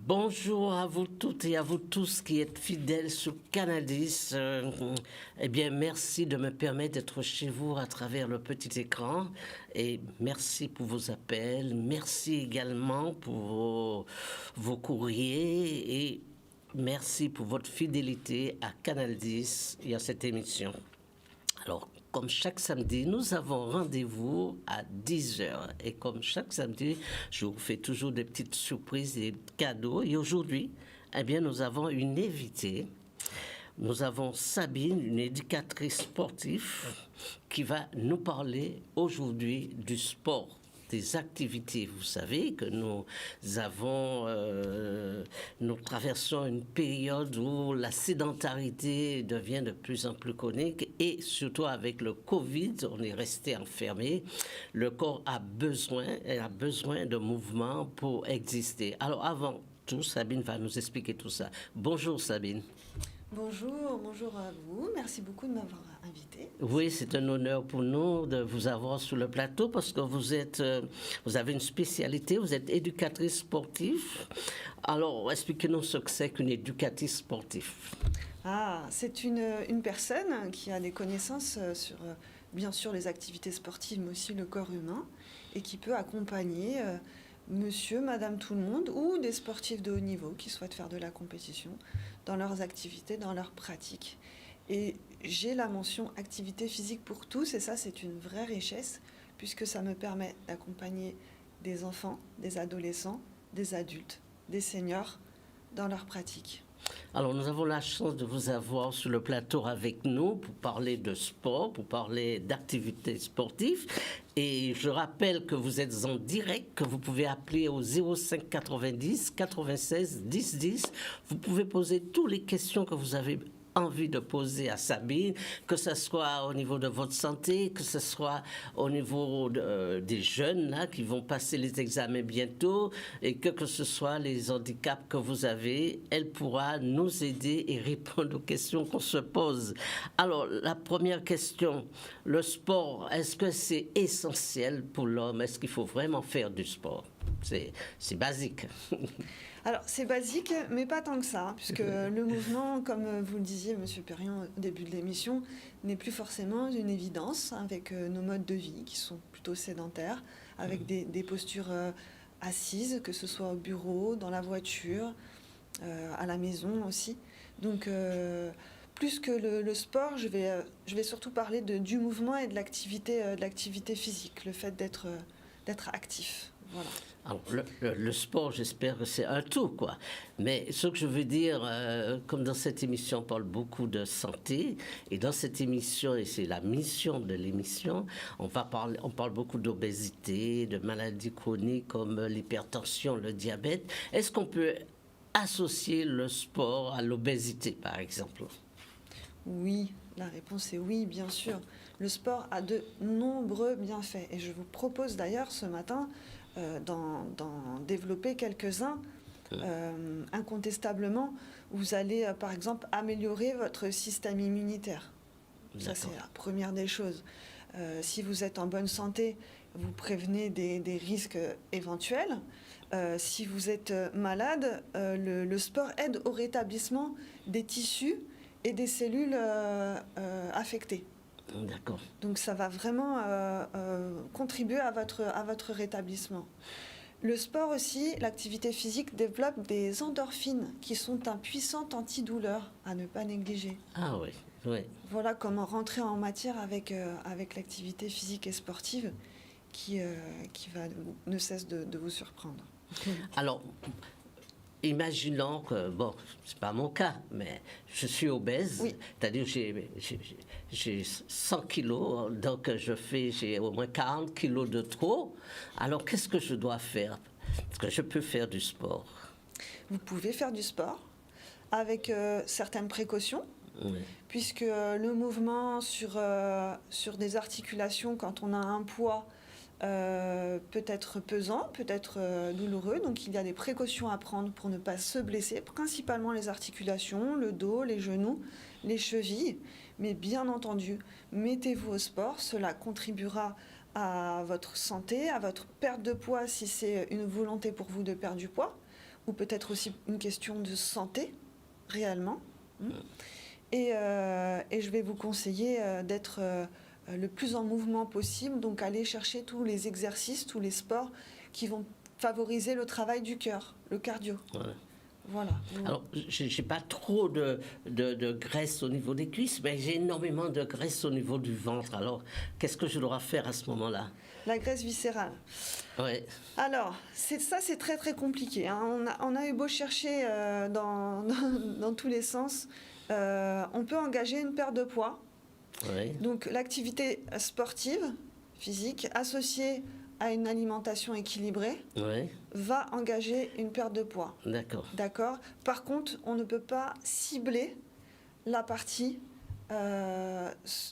Bonjour à vous toutes et à vous tous qui êtes fidèles sur Canal 10. Eh bien, merci de me permettre d'être chez vous à travers le petit écran. Et merci pour vos appels. Merci également pour vos courriers. Et merci pour votre fidélité à Canal 10 et à cette émission. Alors, comme chaque samedi, nous avons rendez-vous à 10h. Et comme chaque samedi, je vous fais toujours des petites surprises et des cadeaux. Et aujourd'hui, eh bien, nous avons une invitée. Nous avons Sabine, une éducatrice sportive, qui va nous parler aujourd'hui du sport, des activités. Vous savez que nous traversons une période où la sédentarité devient de plus en plus chronique et surtout avec le Covid, on est resté enfermé. Le corps a besoin de mouvement pour exister. Alors avant tout, Sabine va nous expliquer tout ça. Bonjour Sabine. Bonjour à vous. Merci beaucoup de m'avoir invité. Oui, c'est un honneur pour nous de vous avoir sur le plateau parce que vous avez une spécialité, vous êtes éducatrice sportive. Alors, expliquez-nous ce que c'est qu'une éducatrice sportive. C'est une personne qui a des connaissances sur, bien sûr, les activités sportives, mais aussi le corps humain, et qui peut accompagner monsieur, madame, tout le monde, ou des sportifs de haut niveau qui souhaitent faire de la compétition dans leurs activités, dans leurs pratiques. Et j'ai la mention activité physique pour tous, et ça, c'est une vraie richesse, puisque ça me permet d'accompagner des enfants, des adolescents, des adultes, des seniors dans leurs pratiques. Alors, nous avons la chance de vous avoir sur le plateau avec nous pour parler de sport, pour parler d'activités sportives. Et je rappelle que vous êtes en direct, que vous pouvez appeler au 05 90 96 10 10. Vous pouvez poser toutes les questions que vous avez envie de poser à Sabine, que ce soit au niveau de votre santé, que ce soit au niveau des jeunes là, qui vont passer les examens bientôt, et que ce soit les handicaps que vous avez, elle pourra nous aider et répondre aux questions qu'on se pose. Alors, la première question, le sport, est-ce que c'est essentiel pour l'homme? Est-ce qu'il faut vraiment faire du sport? C'est basique. Alors, c'est basique, mais pas tant que ça, puisque le mouvement, comme vous le disiez, Monsieur Perriand, au début de l'émission, n'est plus forcément une évidence avec nos modes de vie qui sont plutôt sédentaires, avec des postures assises, que ce soit au bureau, dans la voiture, à la maison aussi. Donc, plus que le sport, je vais surtout parler du mouvement et de l'activité physique, le fait d'être actif. Voilà. Alors, le sport, j'espère que c'est un tout, quoi. Mais ce que je veux dire, comme dans cette émission, on parle beaucoup de santé, et dans cette émission, et c'est la mission de l'émission, on parle beaucoup d'obésité, de maladies chroniques comme l'hypertension, le diabète. Est-ce qu'on peut associer le sport à l'obésité, par exemple? Oui, la réponse est oui, bien sûr. Le sport a de nombreux bienfaits, et je vous propose d'ailleurs ce matin d'en développer quelques-uns. Incontestablement, vous allez par exemple améliorer votre système immunitaire. Ça, c'est la première des choses. Si vous êtes en bonne santé, vous prévenez des risques éventuels. Si vous êtes malade, le sport aide au rétablissement des tissus et des cellules affectées. D'accord. Donc ça va vraiment contribuer à votre rétablissement. Le sport aussi, l'activité physique développe des endorphines qui sont un puissant antidouleur à ne pas négliger. Ah oui, oui. Voilà comment rentrer en matière avec l'activité physique et sportive qui ne cesse de vous surprendre. Alors, imaginons que, bon, c'est pas mon cas, mais je suis obèse, oui. C'est-à-dire j'ai 100 kilos, donc j'ai au moins 40 kilos de trop. Alors, qu'est-ce que je dois faire? Parce que je peux faire du sport. Vous pouvez faire du sport avec certaines précautions, oui. Puisque le mouvement sur des articulations, quand on a un poids, peut être pesant, peut être douloureux, donc il y a des précautions à prendre pour ne pas se blesser, principalement les articulations, le dos, les genoux, les chevilles, mais bien entendu, mettez-vous au sport, cela contribuera à votre santé, à votre perte de poids si c'est une volonté pour vous de perdre du poids, ou peut-être aussi une question de santé, réellement. Et je vais vous conseiller d'être le plus en mouvement possible, donc aller chercher tous les exercices, tous les sports qui vont favoriser le travail du cœur, le cardio. Ouais. Voilà. Alors, j'ai pas trop de graisse au niveau des cuisses, mais j'ai énormément de graisse au niveau du ventre. Alors, qu'est-ce que je dois faire à ce moment-là? La graisse viscérale. Ouais. Alors, c'est très très compliqué, hein. On a eu beau chercher dans tous les sens. On peut engager une perte de poids. Ouais. Donc, l'activité sportive, physique, associée à une alimentation équilibrée, Ouais. va engager une perte de poids. D'accord. D'accord. Par contre, on ne peut pas cibler la partie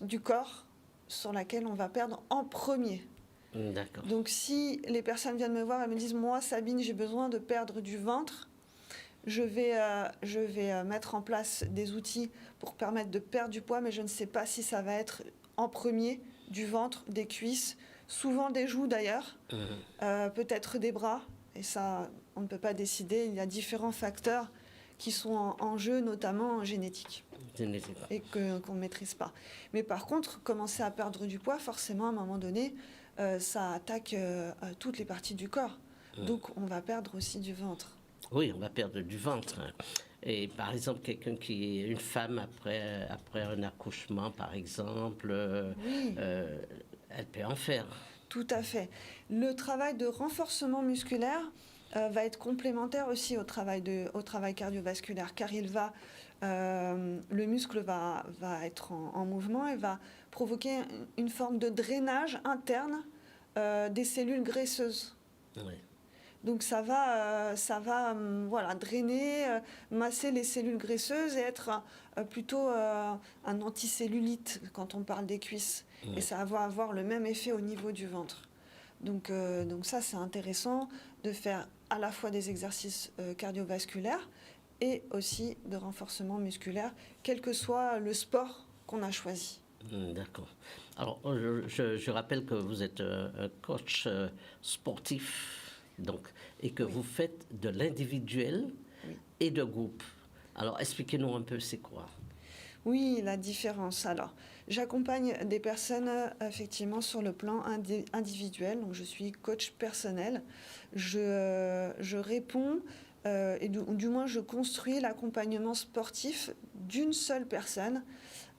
du corps sur laquelle on va perdre en premier. D'accord. Donc, si les personnes viennent me voir et me disent « Moi, Sabine, j'ai besoin de perdre du ventre », je vais mettre en place des outils pour permettre de perdre du poids, mais je ne sais pas si ça va être en premier du ventre, des cuisses, souvent des joues d'ailleurs, peut-être des bras. Et ça, on ne peut pas décider. Il y a différents facteurs qui sont en jeu, notamment génétiques, et qu'on ne maîtrise pas. Mais par contre, commencer à perdre du poids, forcément, à un moment donné, ça attaque toutes les parties du corps. Donc, on va perdre aussi du ventre. Oui, on va perdre du ventre. Et par exemple, quelqu'un qui est une femme après un accouchement, par exemple, Oui. Elle peut en faire. Tout à fait. Le travail de renforcement musculaire va être complémentaire aussi au travail cardiovasculaire, car le muscle va être en mouvement et va provoquer une forme de drainage interne des cellules graisseuses. Oui. Donc ça va drainer, masser les cellules graisseuses et être plutôt un anticellulite quand on parle des cuisses. Et ça va avoir le même effet au niveau du ventre. Donc ça, c'est intéressant de faire à la fois des exercices cardiovasculaires et aussi de renforcement musculaire, quel que soit le sport qu'on a choisi. D'accord. Alors, je rappelle que vous êtes un coach sportif, donc, et que vous faites de l'individuel et de groupe. Alors, expliquez-nous un peu c'est quoi. Oui, la différence. Alors, j'accompagne des personnes effectivement sur le plan individuel. Donc, je suis coach personnel. Je réponds, du moins je construis l'accompagnement sportif d'une seule personne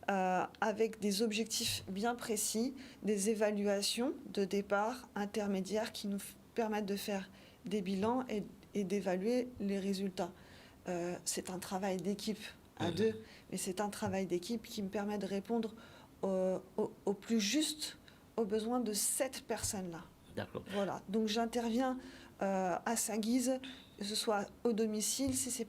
avec des objectifs bien précis, des évaluations de départ intermédiaires qui nous permettent de faire des bilans et d'évaluer les résultats. C'est un travail d'équipe à deux, mais c'est un travail d'équipe qui me permet de répondre au plus juste aux besoins de cette personne-là. D'accord. Voilà, donc j'interviens à sa guise, que ce soit au domicile, si c'est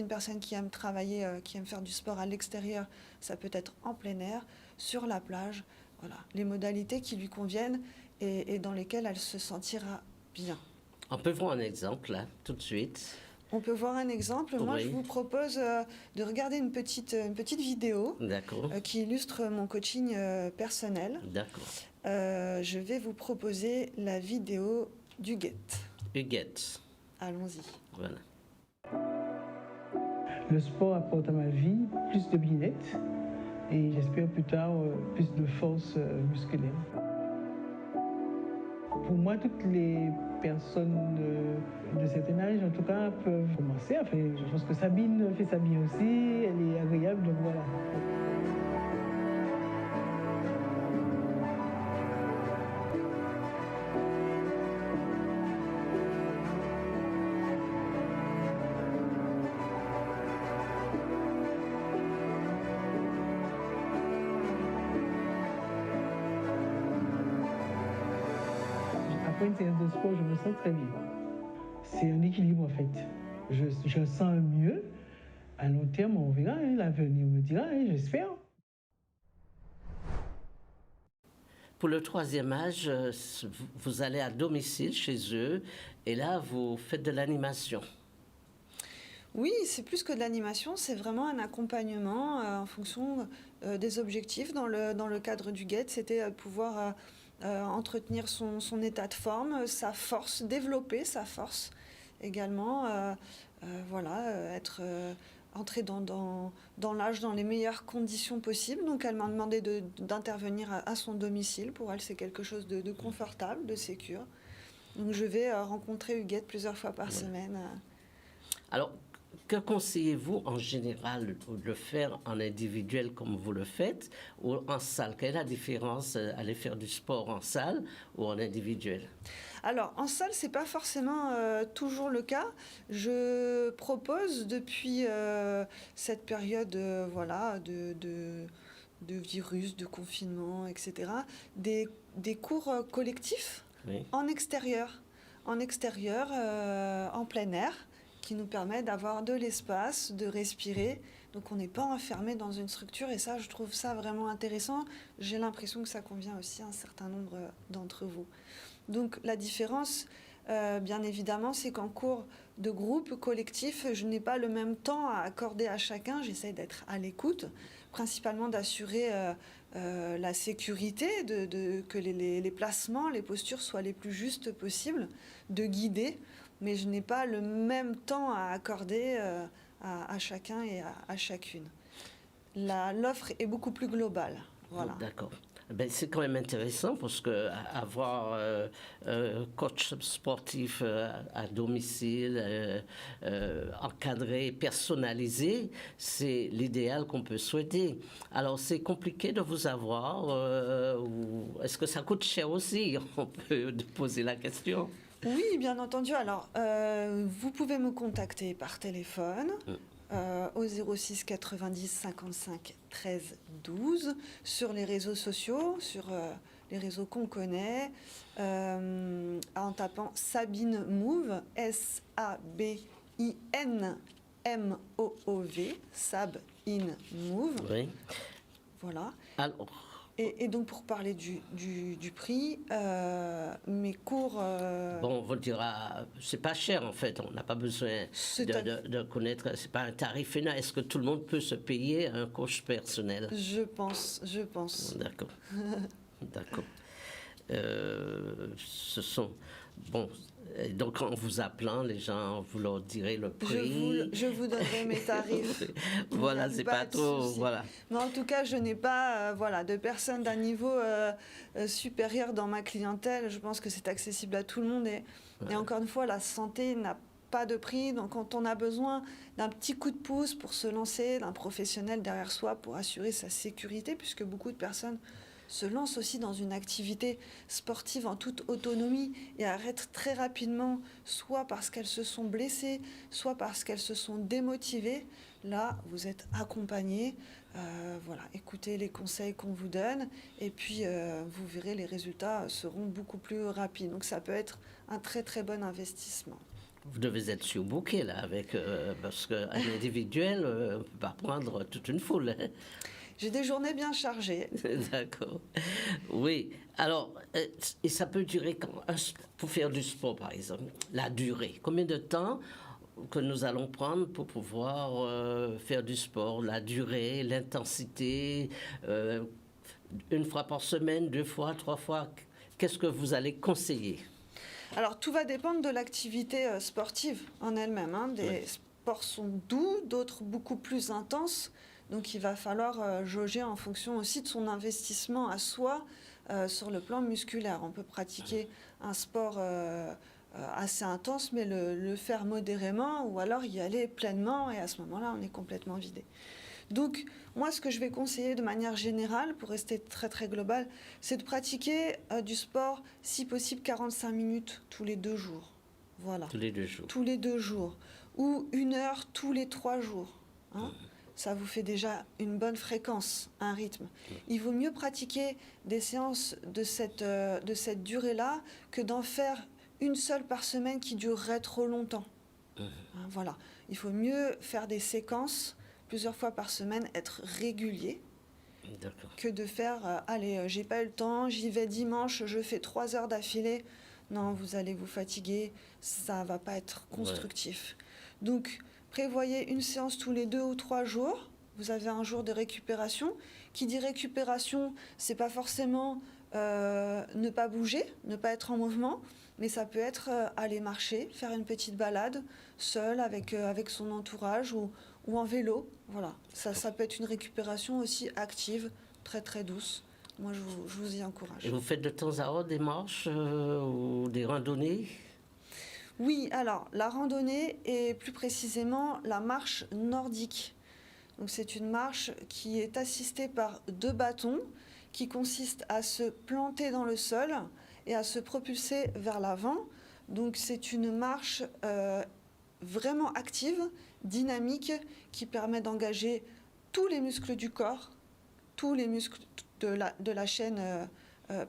une personne qui aime travailler, qui aime faire du sport à l'extérieur, ça peut être en plein air, sur la plage, voilà, les modalités qui lui conviennent et dans lesquelles elle se sentira bien. On peut voir un exemple, là, tout de suite. On peut voir un exemple. Oui. Moi, je vous propose de regarder une petite vidéo qui illustre mon coaching personnel. D'accord. Je vais vous proposer la vidéo d'Huguette. Huguette. Allons-y. Voilà. Le sport apporte à ma vie plus de bien-être et j'espère plus tard plus de force musculaire. Pour moi, toutes les personnes de certain âge, en tout cas, peuvent commencer. Enfin, je pense que Sabine fait ça bien aussi, elle est agréable, donc voilà. Après une séance de sport, je me sens très bien. C'est un équilibre en fait. Je sens mieux. À long terme, on verra, hein, l'avenir me dira, hein, j'espère. Pour le troisième âge, vous allez à domicile chez eux et là, vous faites de l'animation. Oui, c'est plus que de l'animation, c'est vraiment un accompagnement en fonction des objectifs. Dans le cadre d'Huguette, c'était pouvoir entretenir son état de forme, sa force, développer sa force également, être entrer dans l'âge dans les meilleures conditions possibles. Donc elle m'a demandé d'intervenir à son domicile. Pour elle, c'est quelque chose de confortable, de sécure. Donc je vais rencontrer Huguette plusieurs fois par semaine. Alors, que conseillez-vous en général de le faire en individuel comme vous le faites ou en salle? Quelle est la différence aller faire du sport en salle ou en individuel? Alors, en salle, c'est pas forcément toujours le cas. Je propose depuis cette période de virus, de confinement, etc., des cours collectifs en extérieur, en plein air, qui nous permet d'avoir de l'espace, de respirer. Donc on n'est pas enfermé dans une structure et ça, je trouve ça vraiment intéressant. J'ai l'impression que ça convient aussi à un certain nombre d'entre vous. Donc la différence, bien évidemment, c'est qu'en cours de groupe, collectif, je n'ai pas le même temps à accorder à chacun. J'essaie d'être à l'écoute, principalement d'assurer la sécurité, que les placements, les postures soient les plus justes possibles, de guider. Mais je n'ai pas le même temps à accorder à chacun et à chacune. L'offre est beaucoup plus globale. Voilà. D'accord. Ben, c'est quand même intéressant parce que avoir coach sportif à domicile, encadré, personnalisé, c'est l'idéal qu'on peut souhaiter. Alors, c'est compliqué de vous avoir ou est-ce que ça coûte cher aussi? On peut poser la question. Oui, bien entendu. Alors, vous pouvez me contacter par téléphone au 06 90 55 13 12, sur les réseaux sociaux, sur les réseaux qu'on connaît, en tapant Sabine Mouve, SABINMOOV, Sabine Mouve. Oui. Voilà. Alors. Et donc, pour parler du prix, mes cours... Bon, on vous dira, c'est pas cher en fait, on n'a pas besoin de connaître, c'est pas un tarif énorme. Est-ce que tout le monde peut se payer un coach personnel? Je pense. D'accord. D'accord. Ce sont... Bon, donc en vous appelant, les gens, vous leur direz le prix. Je vous donnerai mes tarifs. Voilà, c'est pas trop... Voilà. Mais en tout cas, je n'ai pas de personnes d'un niveau supérieur dans ma clientèle. Je pense que c'est accessible à tout le monde. Et encore une fois, la santé n'a pas de prix. Donc quand on a besoin d'un petit coup de pouce pour se lancer, d'un professionnel derrière soi pour assurer sa sécurité, puisque beaucoup de personnes se lancent aussi dans une activité sportive en toute autonomie et arrêtent très rapidement, soit parce qu'elles se sont blessées, soit parce qu'elles se sont démotivées. Là, vous êtes accompagné. Écoutez les conseils qu'on vous donne et puis vous verrez, les résultats seront beaucoup plus rapides. Donc ça peut être un très très bon investissement. Vous devez être surbooké là, parce qu'un individuel ne peut pas prendre toute une foule. Hein. J'ai des journées bien chargées. D'accord. Oui. Alors, et ça peut durer pour faire du sport, par exemple, la durée. Combien de temps que nous allons prendre pour pouvoir faire du sport? La durée, l'intensité, une fois par semaine, 2 fois, 3 fois. Qu'est-ce que vous allez conseiller? Alors, tout va dépendre de l'activité sportive en elle-même. Hein. Des sports sont doux, d'autres beaucoup plus intenses. Donc il va falloir jauger en fonction aussi de son investissement à soi sur le plan musculaire. On peut pratiquer un sport assez intense, mais le faire modérément, ou alors y aller pleinement, et à ce moment-là, on est complètement vidé. Donc moi, ce que je vais conseiller de manière générale, pour rester très très global, c'est de pratiquer du sport, si possible, 45 minutes tous les 2 jours. Voilà. Tous les 2 jours. Tous les 2 jours. Ou 1 heure tous les 3 jours. Hein. Ça vous fait déjà une bonne fréquence, un rythme. Il vaut mieux pratiquer des séances de cette durée-là que d'en faire une seule par semaine qui durerait trop longtemps. Voilà. Il faut mieux faire des séquences plusieurs fois par semaine, être régulier, que de faire j'ai pas eu le temps, j'y vais dimanche, je fais 3 heures d'affilée. Non, vous allez vous fatiguer, ça va pas être constructif. Donc, prévoyez une séance tous les 2 ou 3 jours. Vous avez un jour de récupération. Qui dit récupération, c'est pas forcément ne pas bouger, ne pas être en mouvement, mais ça peut être aller marcher, faire une petite balade, seul, avec son entourage ou en vélo. Voilà, ça peut être une récupération aussi active, très très douce. Moi, je vous y encourage. Et vous faites de temps à autre des marches ou des randonnées? Oui, alors la randonnée et plus précisément la marche nordique. Donc c'est une marche qui est assistée par 2 bâtons qui consistent à se planter dans le sol et à se propulser vers l'avant. Donc c'est une marche vraiment active, dynamique, qui permet d'engager tous les muscles du corps, tous les muscles de la chaîne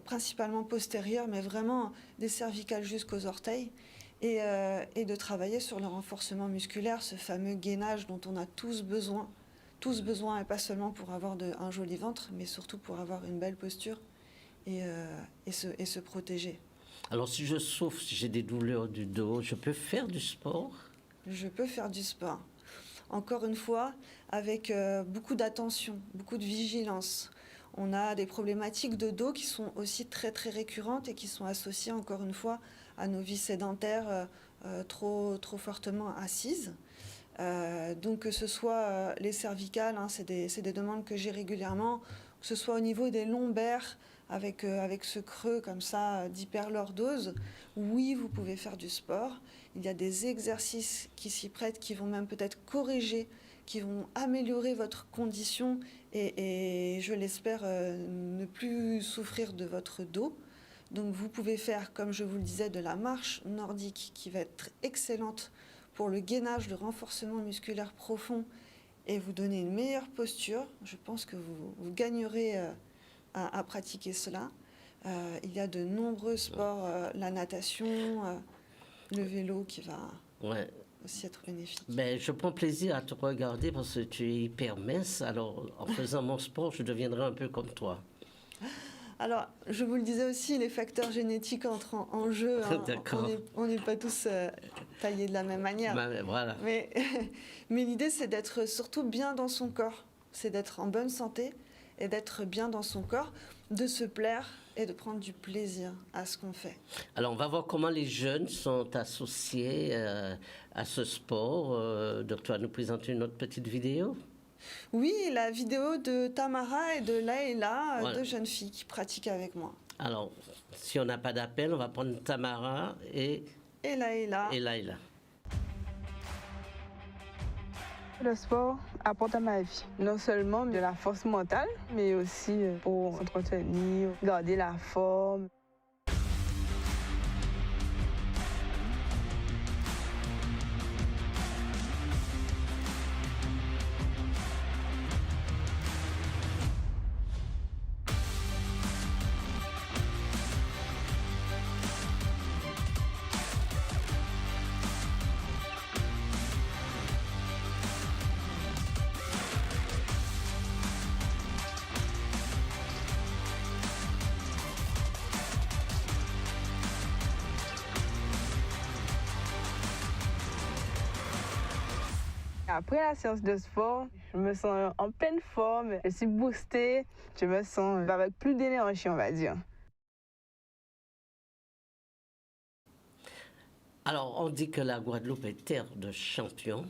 principalement postérieure, mais vraiment des cervicales jusqu'aux orteils. Et de travailler sur le renforcement musculaire, ce fameux gainage dont on a tous besoin, et pas seulement pour avoir un joli ventre, mais surtout pour avoir une belle posture et se protéger. Alors si je souffre, si j'ai des douleurs du dos, je peux faire du sport? Je peux faire du sport. Encore une fois, avec beaucoup d'attention, beaucoup de vigilance. On a des problématiques de dos qui sont aussi très très récurrentes et qui sont associées, encore une fois, à nos vies sédentaires trop fortement assises. Donc que ce soit les cervicales, hein, c'est des demandes que j'ai régulièrement, que ce soit au niveau des lombaires, avec ce creux comme ça d'hyperlordose, oui, vous pouvez faire du sport. Il y a des exercices qui s'y prêtent, qui vont même peut-être corriger, qui vont améliorer votre condition et je l'espère, ne plus souffrir de votre dos. Donc vous pouvez faire, comme je vous le disais, de la marche nordique qui va être excellente pour le gainage, le renforcement musculaire profond et vous donner une meilleure posture. Je pense que vous gagnerez à pratiquer cela. Il y a de nombreux sports, la natation, le vélo qui va aussi être bénéfique. Ben, je prends plaisir à te regarder parce que tu es hyper mince. Alors, en faisant mon sport, je deviendrai un peu comme toi. Alors, je vous le disais aussi, les facteurs génétiques entrent en jeu. Hein. D'accord. On n'est pas tous taillés de la même manière. Ben, voilà. Mais l'idée, c'est d'être surtout bien dans son corps. C'est d'être en bonne santé et d'être bien dans son corps, de se plaire et de prendre du plaisir à ce qu'on fait. Alors, on va voir comment les jeunes sont associés à ce sport. Donc, tu vas nous présenter une autre petite vidéo? Oui, la vidéo de Tamara et de Laïla, Voilà. 2 jeunes filles qui pratiquent avec moi. Alors, si on n'a pas d'appel, on va prendre Tamara et Laïla. Laïla. Le sport apporte à ma vie non seulement de la force mentale, mais aussi pour entretenir, garder la forme. Après la séance de sport, je me sens en pleine forme, je suis boostée, je me sens avec plus d'énergie, on va dire. Alors, on dit que la Guadeloupe est terre de champions.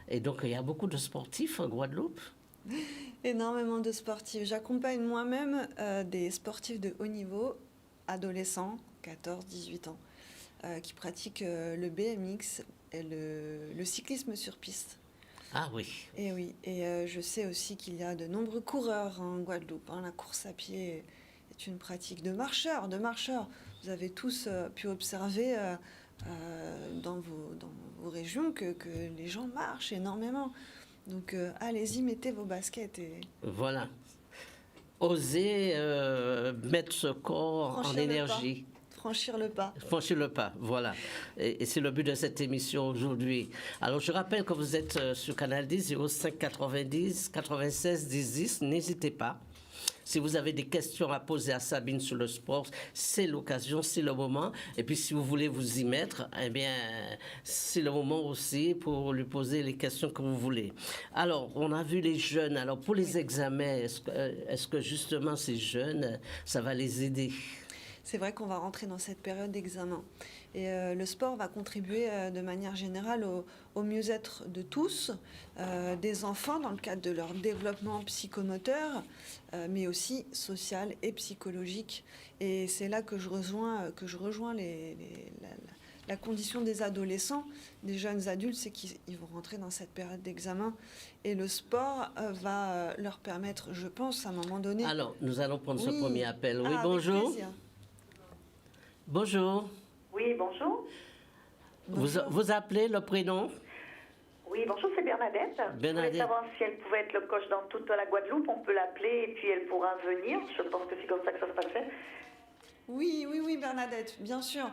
Et donc, il y a beaucoup de sportifs en Guadeloupe. Énormément de sportifs. J'accompagne moi-même des sportifs de haut niveau, adolescents, 14-18 ans, qui pratiquent le BMX et le cyclisme sur piste. Ah oui. Et oui, et je sais aussi qu'il y a de nombreux coureurs en Guadeloupe. Hein. La course à pied est une pratique de marcheurs, Vous avez tous pu observer dans vos régions que les gens marchent énormément. Donc allez-y, mettez vos baskets et... Voilà. Oser mettre ce corps en énergie. Franchir le pas. Franchir le pas, voilà. Et c'est le but de cette émission aujourd'hui. Alors, je rappelle que vous êtes sur Canal 10, 05 90 96 10 10. N'hésitez pas. si vous avez des questions à poser à Sabine sur le sport, c'est l'occasion, c'est le moment. Et puis, si vous voulez vous y mettre, eh bien, c'est le moment aussi pour lui poser les questions que vous voulez. Alors, on a vu les jeunes. Alors, pour les examens, est-ce que justement ces jeunes, ça va les aider? C'est vrai qu'on va rentrer dans cette période d'examen. Et le sport va contribuer de manière générale au mieux-être de tous, des enfants dans le cadre de leur développement psychomoteur, mais aussi social et psychologique. Et c'est là que je rejoins la condition des adolescents, des jeunes adultes, c'est qu'ils vont rentrer dans cette période d'examen. Et le sport va leur permettre, je pense, à un moment donné... Alors, nous allons prendre ce Oui. premier appel. Oui, Ah, avec bonjour. plaisir. Bonjour. Oui, bonjour. Vous appelez le prénom? Oui, bonjour, c'est Bernadette. Bernadette. Je voulais savoir si elle pouvait être le coach dans toute la Guadeloupe. On peut l'appeler et puis elle pourra venir. Je pense que c'est comme ça que ça se passait. Oui, Bernadette, bien sûr.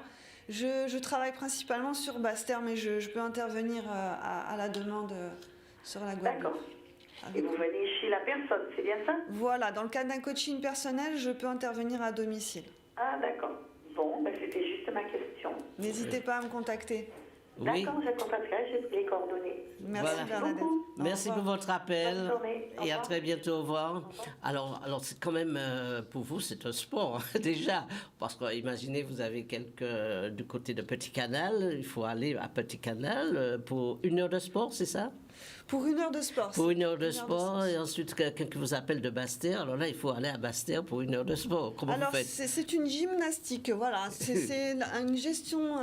Je travaille principalement sur Basse-Terre, mais je peux intervenir à la demande sur la Guadeloupe. D'accord. Et Avec- vous venez chez la personne, c'est bien ça? Voilà, dans le cadre d'un coaching personnel, je peux intervenir à domicile. Ah, d'accord. Bon, ben, c'était juste ma question. N'hésitez pas à me contacter. Oui. D'accord, je contacterai, j'ai les coordonnées. Merci Voilà. Bernadette. Beaucoup. Au Merci pour revoir. votre appel Bonne journée. Au et à revoir. très bientôt. Au revoir. Alors c'est quand même, pour vous, c'est un sport, déjà. Parce que, imaginez, vous avez du côté de Petit Canal, il faut aller à Petit Canal pour 1 heure de sport, c'est ça? Pour 1 heure de sport. Pour 1 heure de Une sport, et ensuite quelqu'un qui vous appelle de Basse-Terre, alors là, il faut aller à Basse-Terre pour 1 heure de sport. Comment Alors, vous faites? c'est une gymnastique, voilà. C'est une gestion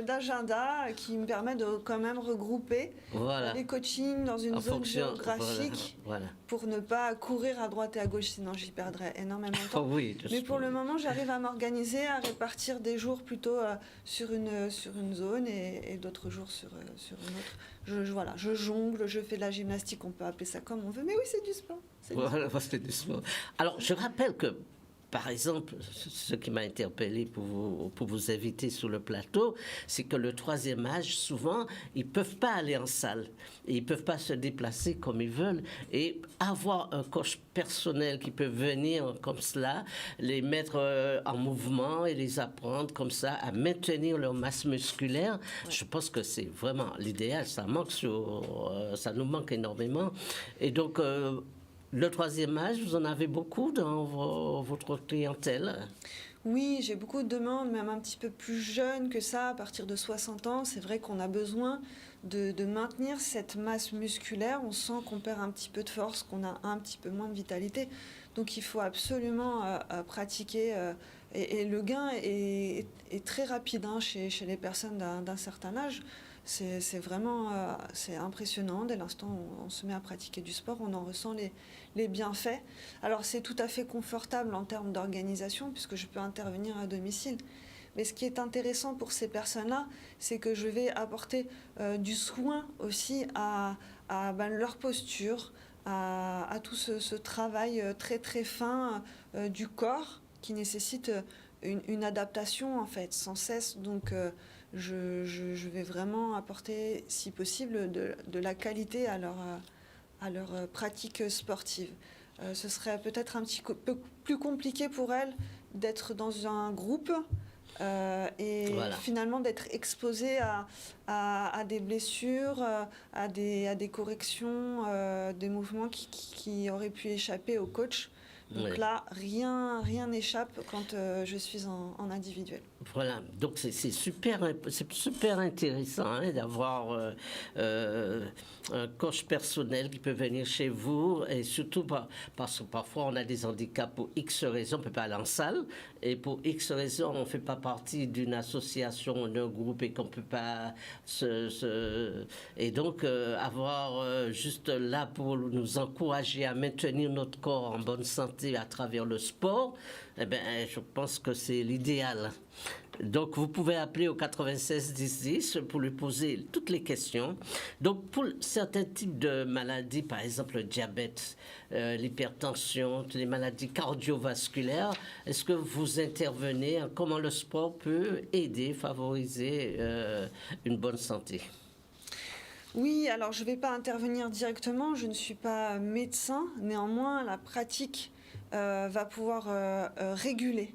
d'agenda qui me permet de quand même regrouper Voilà. les coachings dans une En zone fonction, géographique Voilà. pour ne pas courir à droite et à gauche, sinon j'y perdrais énormément de Oh temps. oui, Mais pour le moment, j'arrive à m'organiser, à répartir des jours plutôt sur une zone et d'autres jours sur une autre. Voilà, je jongle, je fais de la gymnastique, on peut appeler ça comme on veut, mais oui, c'est du sport. C'est du sport. Voilà, c'est du sport. Alors, je rappelle que, par exemple, ce qui m'a interpellé pour vous inviter sur le plateau, c'est que le troisième âge, souvent, ils ne peuvent pas aller en salle. Et ils ne peuvent pas se déplacer comme ils veulent. Et avoir un coach personnel qui peut venir comme cela, les mettre en mouvement et les apprendre comme ça à maintenir leur masse musculaire, je pense que c'est vraiment l'idéal. Ça nous manque énormément. Et donc... le troisième âge, vous en avez beaucoup dans votre clientèle? Oui, j'ai beaucoup de demandes, même un petit peu plus jeunes que ça, à partir de 60 ans. C'est vrai qu'on a besoin de maintenir cette masse musculaire. On sent qu'on perd un petit peu de force, qu'on a un petit peu moins de vitalité. Donc il faut absolument pratiquer. Et le gain est très rapide chez les personnes d'un certain âge. C'est vraiment c'est impressionnant. Dès l'instant où on se met à pratiquer du sport, on en ressent les bienfaits. Alors c'est tout à fait confortable en termes d'organisation puisque je peux intervenir à domicile. Mais ce qui est intéressant pour ces personnes-là, c'est que je vais apporter du soin aussi à leur posture, à tout ce travail très très fin du corps qui nécessite une adaptation en fait sans cesse. Donc je vais vraiment apporter, si possible, de la qualité à leur pratique sportive. Ce serait peut-être un petit peu plus compliqué pour elles d'être dans un groupe et Voilà. finalement d'être exposées à des blessures, à des corrections, des mouvements qui auraient pu échapper au coach. Donc Oui. là, rien n'échappe quand je suis en individuel. Voilà, donc c'est super intéressant d'avoir un coach personnel qui peut venir chez vous et surtout parce que parfois on a des handicaps pour X raisons, on ne peut pas aller en salle et pour X raisons on ne fait pas partie d'une association, d'un groupe et qu'on ne peut pas Et donc avoir juste là pour nous encourager à maintenir notre corps en bonne santé à travers le sport, eh bien, je pense que c'est l'idéal. Donc, vous pouvez appeler au 96 10 10 pour lui poser toutes les questions. Donc, pour certains types de maladies, par exemple le diabète, l'hypertension, les maladies cardiovasculaires, est-ce que vous intervenez? Comment le sport peut aider, favoriser une bonne santé? Oui, alors je ne vais pas intervenir directement, je ne suis pas médecin. Néanmoins, la pratique va pouvoir réguler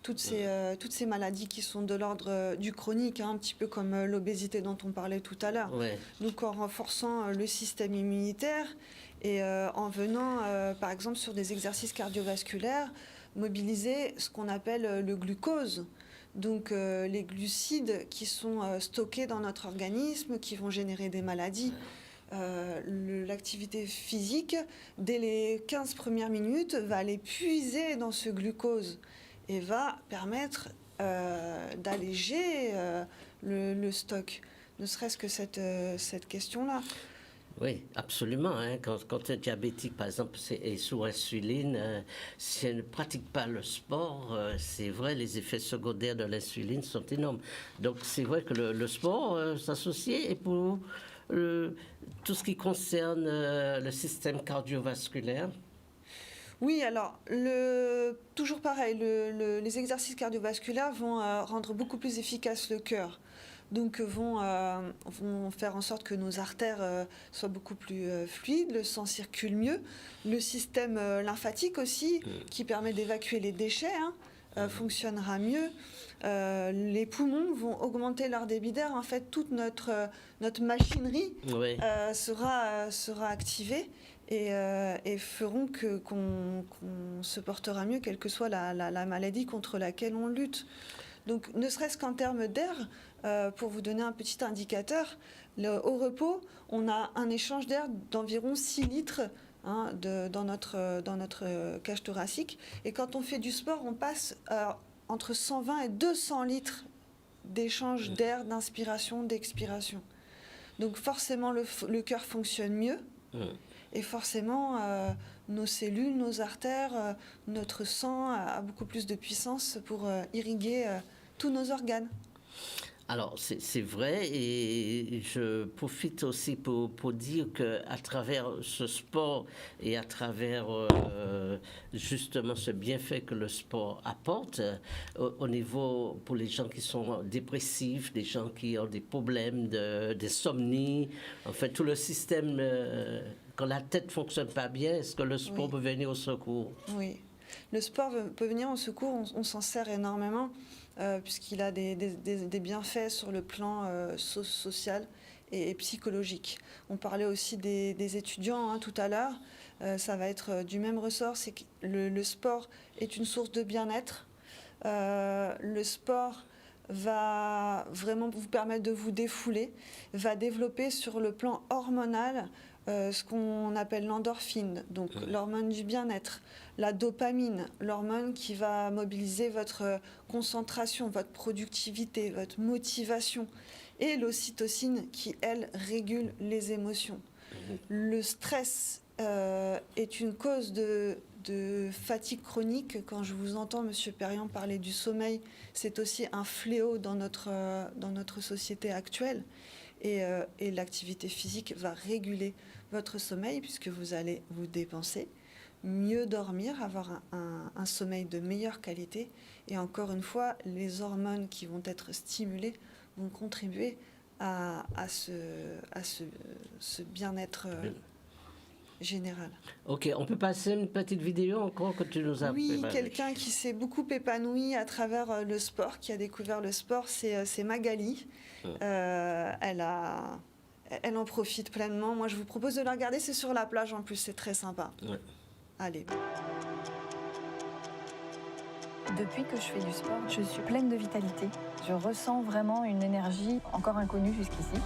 toutes ces maladies qui sont de l'ordre du chronique, hein, un petit peu comme l'obésité dont on parlait tout à l'heure. Ouais. Donc en renforçant le système immunitaire et en venant, par exemple, sur des exercices cardiovasculaires, mobiliser ce qu'on appelle le glucose. Donc les glucides qui sont stockés dans notre organisme, qui vont générer des maladies. L'activité physique, dès les 15 premières minutes, va aller puiser dans ce glucose et va permettre d'alléger le stock. Ne serait-ce que cette question-là. Oui, absolument. Hein. Quand un diabétique, par exemple, est sous insuline, si elle ne pratique pas le sport, c'est vrai, les effets secondaires de l'insuline sont énormes. Donc, c'est vrai que le sport s'associe et pour tout ce qui concerne le système cardiovasculaire. Oui, alors, toujours pareil, les exercices cardiovasculaires vont rendre beaucoup plus efficace le cœur. Donc, vont faire en sorte que nos artères soient beaucoup plus fluides, le sang circule mieux. Le système lymphatique aussi, qui permet d'évacuer les déchets, fonctionnera mieux. Les poumons vont augmenter leur débit d'air. En fait, toute notre machinerie sera activée et feront qu'on se portera mieux, quelle que soit la maladie contre laquelle on lutte. Donc, ne serait-ce qu'en termes d'air, pour vous donner un petit indicateur, au repos, on a un échange d'air d'environ 6 litres dans notre cage thoracique. Et quand on fait du sport, on passe entre 120 et 200 litres d'échange d'air, d'inspiration, d'expiration. Donc forcément, le cœur fonctionne mieux. Et forcément, nos cellules, nos artères, notre sang a beaucoup plus de puissance pour irriguer tous nos organes. Alors, c'est vrai, et je profite aussi pour dire qu'à travers ce sport et à travers justement ce bienfait que le sport apporte, au niveau, pour les gens qui sont dépressifs, des gens qui ont des problèmes d'insomnie, en fait, tout le système, quand la tête ne fonctionne pas bien, est-ce que le sport peut venir au secours? Oui, le sport peut venir au secours, on s'en sert énormément. Puisqu'il a des bienfaits sur le plan social et psychologique. On parlait aussi des étudiants tout à l'heure. Ça va être du même ressort, c'est que le sport est une source de bien-être. Le sport va vraiment vous permettre de vous défouler, va développer sur le plan hormonal ce qu'on appelle l'endorphine, donc l'hormone du bien-être, la dopamine, l'hormone qui va mobiliser votre concentration, votre productivité, votre motivation, et l'ocytocine qui, elle, régule les émotions. Le stress est une cause de fatigue chronique. Quand je vous entends, Monsieur Perriand, parler du sommeil, c'est aussi un fléau dans notre société actuelle. Et l'activité physique va réguler votre sommeil puisque vous allez vous dépenser, mieux dormir, avoir un sommeil de meilleure qualité. Et encore une fois, les hormones qui vont être stimulées vont contribuer à ce bien-être général. Ok, on peut passer une petite vidéo encore que tu nous as Oui, quelqu'un qui s'est beaucoup épanoui à travers le sport, qui a découvert le sport, c'est Magali. Elle en profite pleinement. Moi, je vous propose de la regarder. C'est sur la plage en plus, c'est très sympa. Ouais. Allez. Depuis que je fais du sport, je suis pleine de vitalité. Je ressens vraiment une énergie encore inconnue jusqu'ici.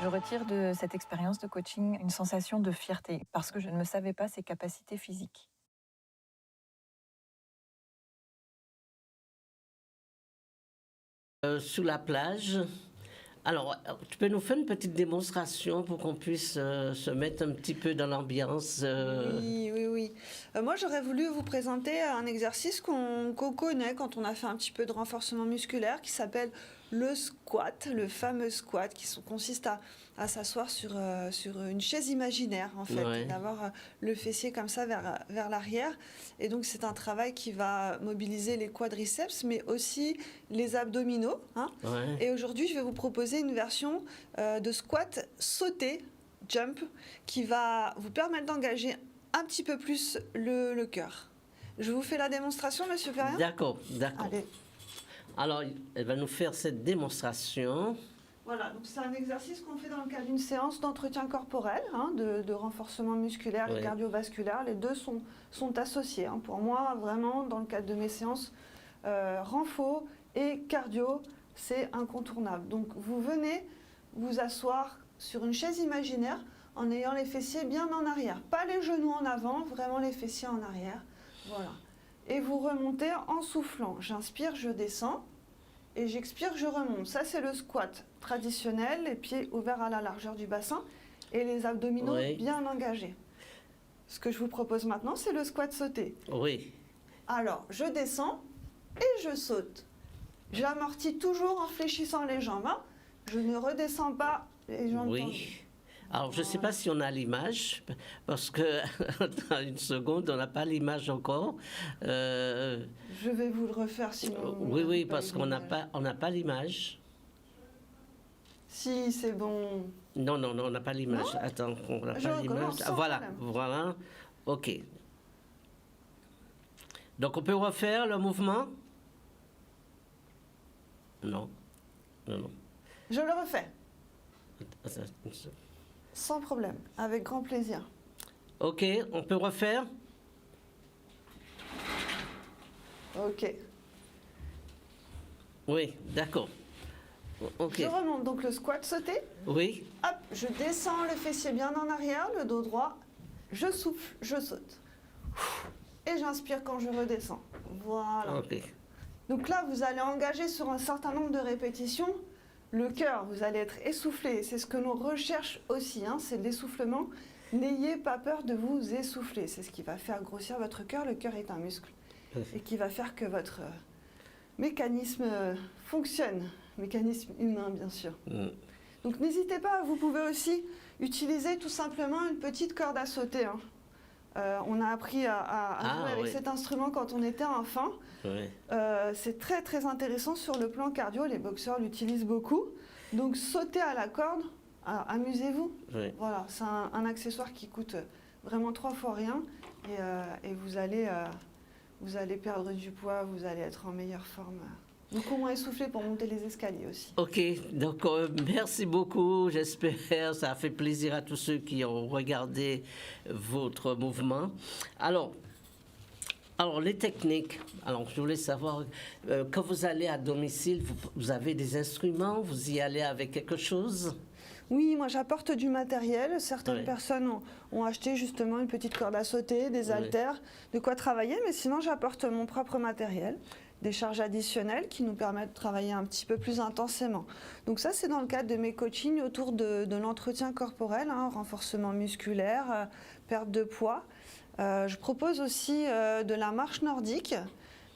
Je retire de cette expérience de coaching une sensation de fierté parce que je ne me savais pas ses capacités physiques. Sur la plage, Alors, tu peux nous faire une petite démonstration pour qu'on puisse se mettre un petit peu dans l'ambiance Oui, oui, oui. Moi, j'aurais voulu vous présenter un exercice qu'on connaît quand on a fait un petit peu de renforcement musculaire qui s'appelle le squat, le fameux squat qui consiste à s'asseoir sur une chaise imaginaire, en fait, Ouais. et d'avoir le fessier comme ça vers l'arrière. Et donc, c'est un travail qui va mobiliser les quadriceps, mais aussi les abdominaux, hein. Ouais. Et aujourd'hui, je vais vous proposer une version de squat sauté, jump, qui va vous permettre d'engager un petit peu plus le cœur. Je vous fais la démonstration, Monsieur Perrien? D'accord, d'accord. Allez. Alors, elle va nous faire cette démonstration. Voilà, donc c'est un exercice qu'on fait dans le cadre d'une séance d'entretien corporel, hein, de renforcement musculaire et Oui. cardiovasculaire. Les deux sont associés, hein. Pour moi, vraiment, dans le cadre de mes séances, renfo et cardio, c'est incontournable. Donc vous venez vous asseoir sur une chaise imaginaire en ayant les fessiers bien en arrière. Pas les genoux en avant, vraiment les fessiers en arrière. Voilà. Et vous remontez en soufflant. J'inspire, je descends. Et j'expire, je remonte. Ça, c'est le squat traditionnel, les pieds ouverts à la largeur du bassin et les abdominaux Oui. bien engagés. Ce que je vous propose maintenant, c'est le squat sauté. Oui, Alors, je descends et je saute. J'amortis toujours en fléchissant les jambes, hein. Je ne redescends pas les jambes tendues. oui. Alors, je ne sais pas si on a l'image, parce que dans une seconde, on n'a pas l'image encore. Je vais vous le refaire sinon. vous Oui, n'avez oui, pas parce qu'on n'a l'image. pas l'image. Si, c'est bon. Non, non, non, on n'a pas l'image. Attends, on n'a Je pas l'image. recommence sans Voilà, problème. voilà. OK. Donc, on peut refaire le mouvement? Non. Non, non. Je le refais, Attends, une seconde. sans problème, avec grand plaisir. OK, on peut refaire? Ok. Oui, d'accord. OK. Je remonte donc le squat sauté. Oui, Hop, je descends le fessier bien en arrière, le dos droit. Je souffle, je saute. Et j'inspire quand je redescends. Voilà. OK. Donc là, vous allez engager sur un certain nombre de répétitions le cœur. Vous allez être essoufflé. C'est ce que l'on recherche aussi, hein, c'est l'essoufflement. N'ayez pas peur de vous essouffler. C'est ce qui va faire grossir votre cœur. Le cœur est un muscle. Et qui va faire que votre mécanisme fonctionne. Mécanisme humain, bien sûr. Mm. Donc n'hésitez pas, vous pouvez aussi utiliser tout simplement une petite corde à sauter, hein. On a appris à jouer avec oui. cet instrument quand on était enfant. Oui. C'est très très intéressant sur le plan cardio, les boxeurs l'utilisent beaucoup. Donc sautez à la corde, amusez-vous. Oui. Voilà, c'est un accessoire qui coûte vraiment 3 fois rien et vous allez perdre du poids, vous allez être en meilleure forme. Beaucoup moins essoufflé pour monter les escaliers aussi. OK, donc merci beaucoup. J'espère ça a fait plaisir à tous ceux qui ont regardé votre mouvement. Alors les techniques. Alors, je voulais savoir, quand vous allez à domicile, vous avez des instruments, vous y allez avec quelque chose? Oui, moi j'apporte du matériel. Certaines Oui. personnes ont acheté justement une petite corde à sauter, des Oui. haltères, de quoi travailler, mais sinon j'apporte mon propre matériel, des charges additionnelles qui nous permettent de travailler un petit peu plus intensément. Donc ça, c'est dans le cadre de mes coachings autour de l'entretien corporel, hein, renforcement musculaire, perte de poids. Je propose aussi de la marche nordique.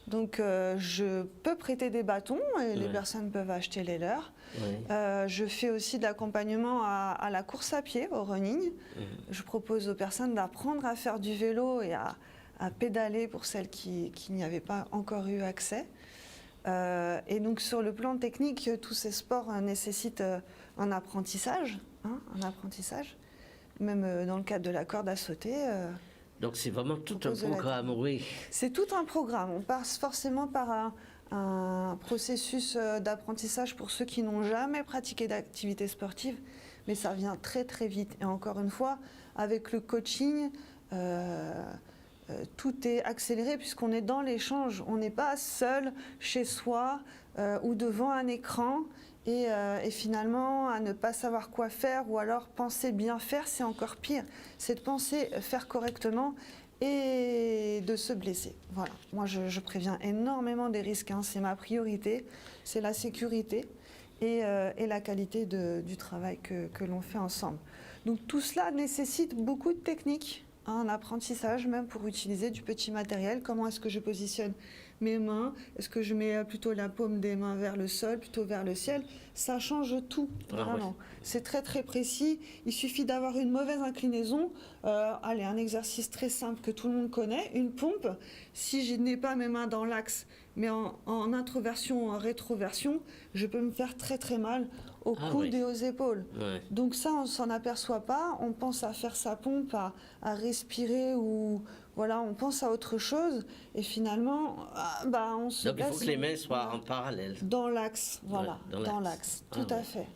Donc je peux prêter des bâtons et les Ouais. personnes peuvent acheter les leurs. Oui. Je fais aussi de l'accompagnement à la course à pied, au running. Je propose aux personnes d'apprendre à faire du vélo et à pédaler pour celles qui n'y avaient pas encore eu accès. Et donc sur le plan technique, tous ces sports nécessitent un apprentissage, hein, Même dans le cadre de la corde à sauter. Donc, c'est vraiment tout un Propose de la programme, oui. C'est tout un programme. On passe forcément par un processus d'apprentissage pour ceux qui n'ont jamais pratiqué d'activité sportive, mais ça vient très très vite. Et encore une fois, avec le coaching, tout est accéléré puisqu'on est dans l'échange. On n'est pas seul chez soi ou devant un écran et finalement à ne pas savoir quoi faire ou alors penser bien faire, c'est encore pire. C'est de penser faire correctement et de se blesser. Voilà. Moi, je préviens énormément des risques, hein. C'est ma priorité, c'est la sécurité. et la qualité du travail que l'on fait ensemble. Donc tout cela nécessite beaucoup de techniques, un apprentissage même pour utiliser du petit matériel. Comment est-ce que je positionne mes mains? Est-ce que je mets plutôt la paume des mains vers le sol, plutôt vers le ciel? Ça change tout, vraiment. Ouais. C'est très très précis. Il suffit d'avoir une mauvaise inclinaison. Allez, un exercice très simple que tout le monde connaît, une pompe. Si je n'ai pas mes mains dans l'axe, mais en introversion ou en rétroversion, je peux me faire très très mal aux coudes et aux épaules. Ouais. Donc ça, on ne s'en aperçoit pas. On pense à faire sa pompe, à respirer ou... Voilà, on pense à autre chose et finalement, on se Donc il faut laisse que les mains soient en parallèle. dans l'axe, voilà, Ouais, dans l'axe, tout à fait.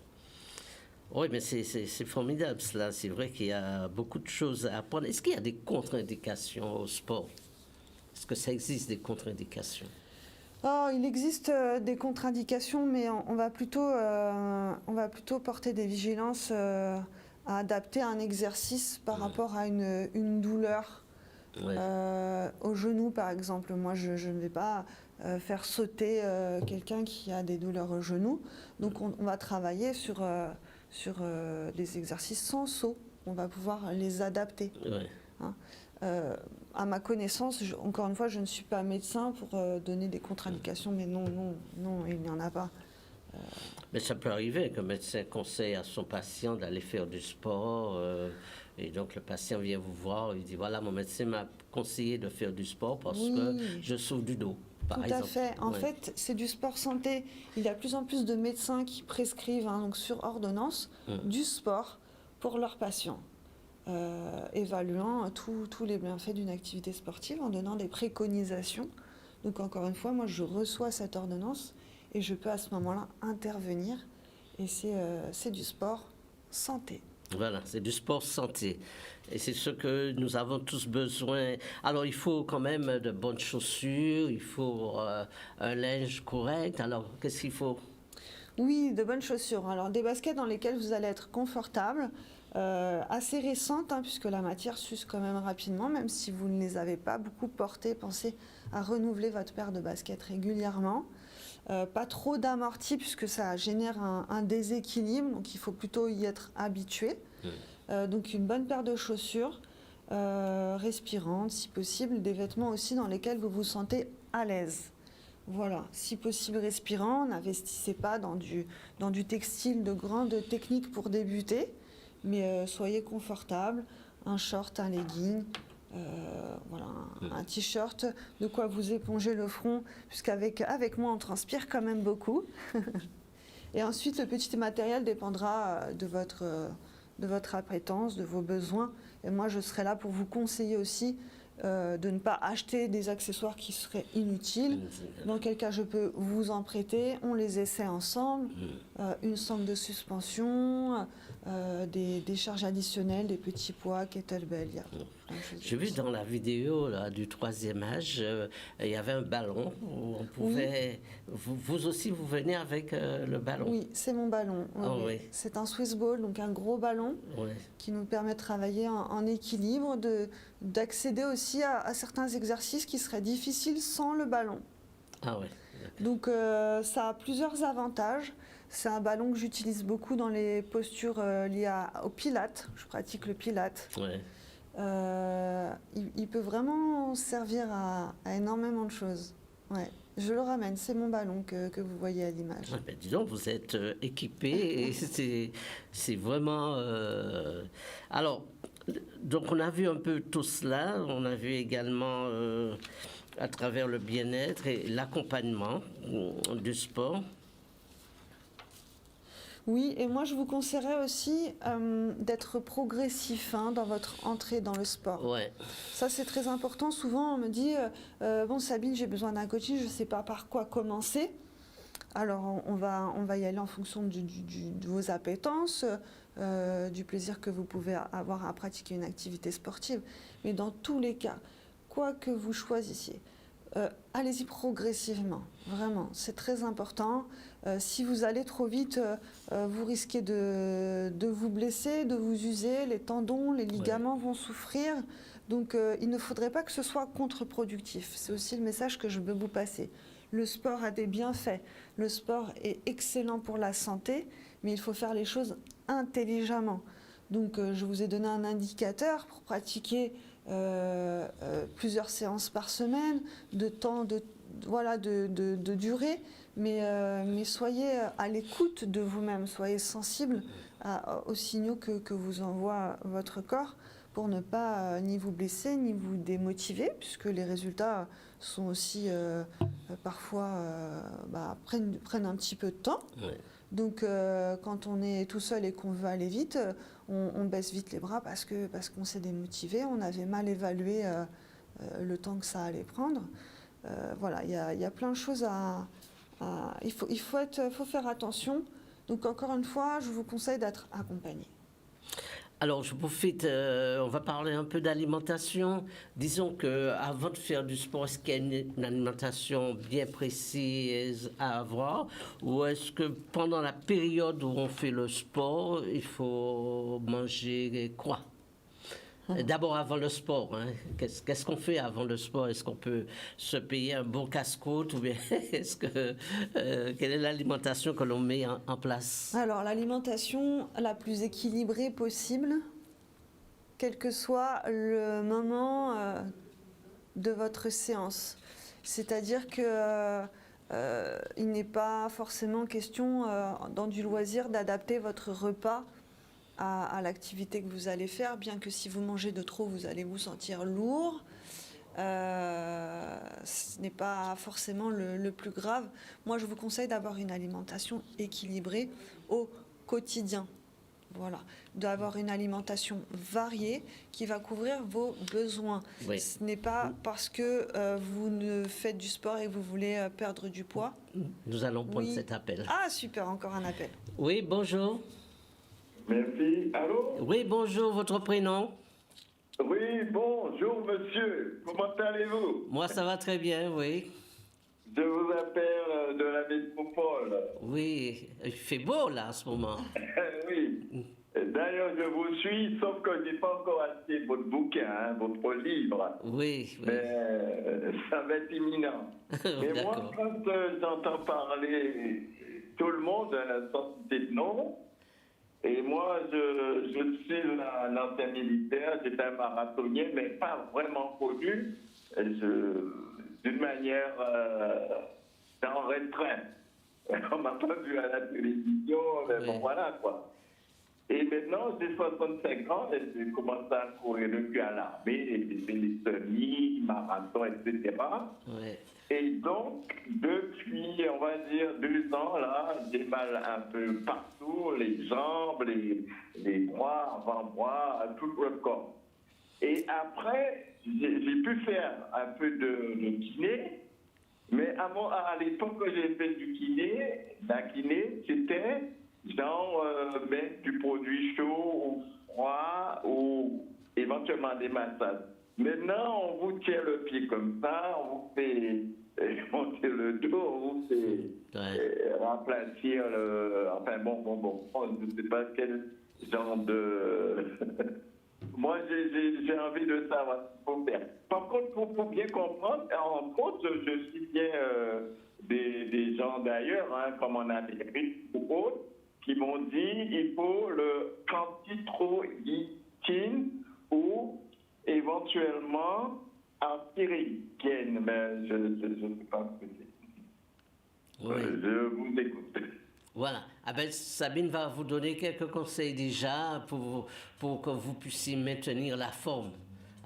Oui, mais c'est formidable cela. C'est vrai qu'il y a beaucoup de choses à apprendre. Est-ce qu'il y a des contre-indications au sport? Est-ce que ça existe des contre-indications? Oh, il existe des contre-indications, mais on va plutôt porter des vigilances à adapter un exercice par rapport à une douleur. Ouais. Au genou, par exemple, moi je ne vais pas faire sauter quelqu'un qui a des douleurs au genou. Donc on va travailler sur des exercices sans saut. On va pouvoir les adapter. Ouais. Hein. À ma connaissance, encore une fois, je ne suis pas médecin pour donner des contre-indications, mais non, il n'y en a pas. Mais ça peut arriver qu'un médecin conseille à son patient d'aller faire du sport et donc le patient vient vous voir, il dit voilà, mon médecin m'a conseillé de faire du sport parce que je souffre du dos, par exemple. Tout à fait. En fait, c'est du sport santé. Il y a de plus en plus de médecins qui prescrivent, donc sur ordonnance, du sport pour leurs patients, évaluant tous les bienfaits d'une activité sportive en donnant des préconisations. Donc encore une fois, moi je reçois cette ordonnance et je peux à ce moment-là intervenir. Et c'est du sport santé. Voilà, c'est du sport santé. Et c'est ce que nous avons tous besoin. Alors, il faut quand même de bonnes chaussures, il faut un linge correct. Alors, qu'est-ce qu'il faut? Oui, de bonnes chaussures. Alors, des baskets dans lesquelles vous allez être confortable, assez récentes, puisque la matière s'use quand même rapidement, même si vous ne les avez pas beaucoup portées. Pensez à renouveler votre paire de baskets régulièrement. Pas trop d'amorti puisque ça génère un déséquilibre, donc il faut plutôt y être habitué. Donc une bonne paire de chaussures respirantes si possible, des vêtements aussi dans lesquels vous vous sentez à l'aise. Voilà, si possible respirant, n'investissez pas dans du textile de grande technique pour débuter, mais soyez confortable, un short, un legging. Voilà, un t-shirt, de quoi vous éponger le front, puisqu'avec moi on transpire quand même beaucoup. Et ensuite le petit matériel dépendra de votre appétence, de vos besoins. Et moi je serai là pour vous conseiller aussi de ne pas acheter des accessoires qui seraient inutiles. Dans quel cas je peux vous en prêter, on les essaie ensemble. Une sangle de suspension, des charges additionnelles, des petits poids, kettlebell. J'ai vu dans la vidéo là, du 3e âge, il y avait un ballon où on pouvait... Vous aussi, vous venez avec le ballon? Oui, c'est mon ballon. Oui. C'est un Swiss ball, donc un gros ballon qui nous permet de travailler en équilibre, d'accéder aussi à certains exercices qui seraient difficiles sans le ballon. Ah ouais. Donc ça a plusieurs avantages. C'est un ballon que j'utilise beaucoup dans les postures liées au pilates. Je pratique le pilates. Ouais. Il peut vraiment servir à énormément de choses. Ouais. Je le ramène, c'est mon ballon que vous voyez à l'image. Ah ben, dis donc, vous êtes équipé et c'est vraiment... Alors, donc on a vu un peu tout cela, on a vu également à travers le bien-être et l'accompagnement du sport. Oui, et moi je vous conseillerais aussi d'être progressif dans votre entrée dans le sport. Ouais. Ça c'est très important. Souvent on me dit bon Sabine, j'ai besoin d'un coaching, je ne sais pas par quoi commencer. Alors on va y aller en fonction de vos appétences, du plaisir que vous pouvez avoir à pratiquer une activité sportive. Mais dans tous les cas, quoi que vous choisissiez, allez-y progressivement, vraiment, c'est très important. Si vous allez trop vite, vous risquez de vous blesser, de vous user, les tendons, les ligaments vont souffrir. Donc il ne faudrait pas que ce soit contre-productif. C'est aussi le message que je veux vous passer. Le sport a des bienfaits. Le sport est excellent pour la santé, mais il faut faire les choses intelligemment. Donc, je vous ai donné un indicateur pour pratiquer plusieurs séances par semaine, de temps, de durée, mais soyez à l'écoute de vous-même, soyez sensible aux signaux que vous envoie votre corps pour ne pas ni vous blesser, ni vous démotiver, puisque les résultats sont aussi parfois prennent un petit peu de temps. Ouais. Donc quand on est tout seul et qu'on veut aller vite, on baisse vite les bras parce qu'on s'est démotivé, on avait mal évalué le temps que ça allait prendre. Voilà, il y a plein de choses il faut faire attention. Donc encore une fois, je vous conseille d'être accompagné. Alors, je profite, on va parler un peu d'alimentation. Disons qu'avant de faire du sport, est-ce qu'il y a une alimentation bien précise à avoir? Ou est-ce que pendant la période où on fait le sport, il faut manger quoi? D'abord avant le sport, hein. Qu'est-ce qu'on fait avant le sport? Est-ce qu'on peut se payer un bon casse-croûte ou bien quelle est l'alimentation que l'on met en place? Alors l'alimentation la plus équilibrée possible, quel que soit le moment de votre séance. C'est-à-dire que il n'est pas forcément question dans du loisir d'adapter votre repas à l'activité que vous allez faire, bien que si vous mangez de trop, vous allez vous sentir lourd. Ce n'est pas forcément le plus grave. Moi, je vous conseille d'avoir une alimentation équilibrée au quotidien. Voilà, d'avoir une alimentation variée qui va couvrir vos besoins. Oui. Ce n'est pas parce que vous ne faites du sport et que vous voulez perdre du poids. Nous allons prendre Oui. cet appel. Ah, super, encore un appel. Oui, bonjour. Merci. Allô? Oui, bonjour, votre prénom? Oui, bonjour monsieur. Comment allez-vous? Moi, ça va très bien, oui. Je vous appelle de la métropole. Oui, il fait beau là en ce moment. Oui. D'ailleurs, je vous suis, sauf que je n'ai pas encore acheté votre bouquin, hein, votre livre. Oui, oui. Mais ça va être imminent. Mais moi, D'accord. quand j'entends parler tout le monde, sans citer de nom, et moi, je suis un ancien militaire, j'étais un marathonien, mais pas vraiment connu, d'une manière en restreint. On m'a pas vu à la télévision, mais bon, Oui. voilà quoi. Et maintenant, j'ai 65 ans et j'ai commencé à courir depuis à l'armée, les semis, marathon, etc. Oui. Et donc, depuis, on va dire, 2 ans, là, j'ai mal un peu partout, les jambes, les bras, avant-bras, tout le corps. Et après, j'ai pu faire un peu de kiné, mais à l'époque que j'ai fait du kiné, la kiné, c'était genre mettre du produit chaud ou froid ou éventuellement des massages. Maintenant, on vous tient le pied comme ça, on vous fait monter le dos, on vous fait remplacer enfin bon, je ne sais pas quel genre de... Moi, j'ai envie de savoir ce qu'il faut faire. Par contre, il faut bien comprendre, entre autres, je suis bien des gens d'ailleurs, hein, comme en Amérique ou autres, qui m'ont dit il faut le cantitroïtine ou éventuellement artérienne, mais je ne sais pas ce que c'est. Oui. Je vous écoute. Voilà. Ah ben, Sabine va vous donner quelques conseils déjà pour que vous puissiez maintenir la forme.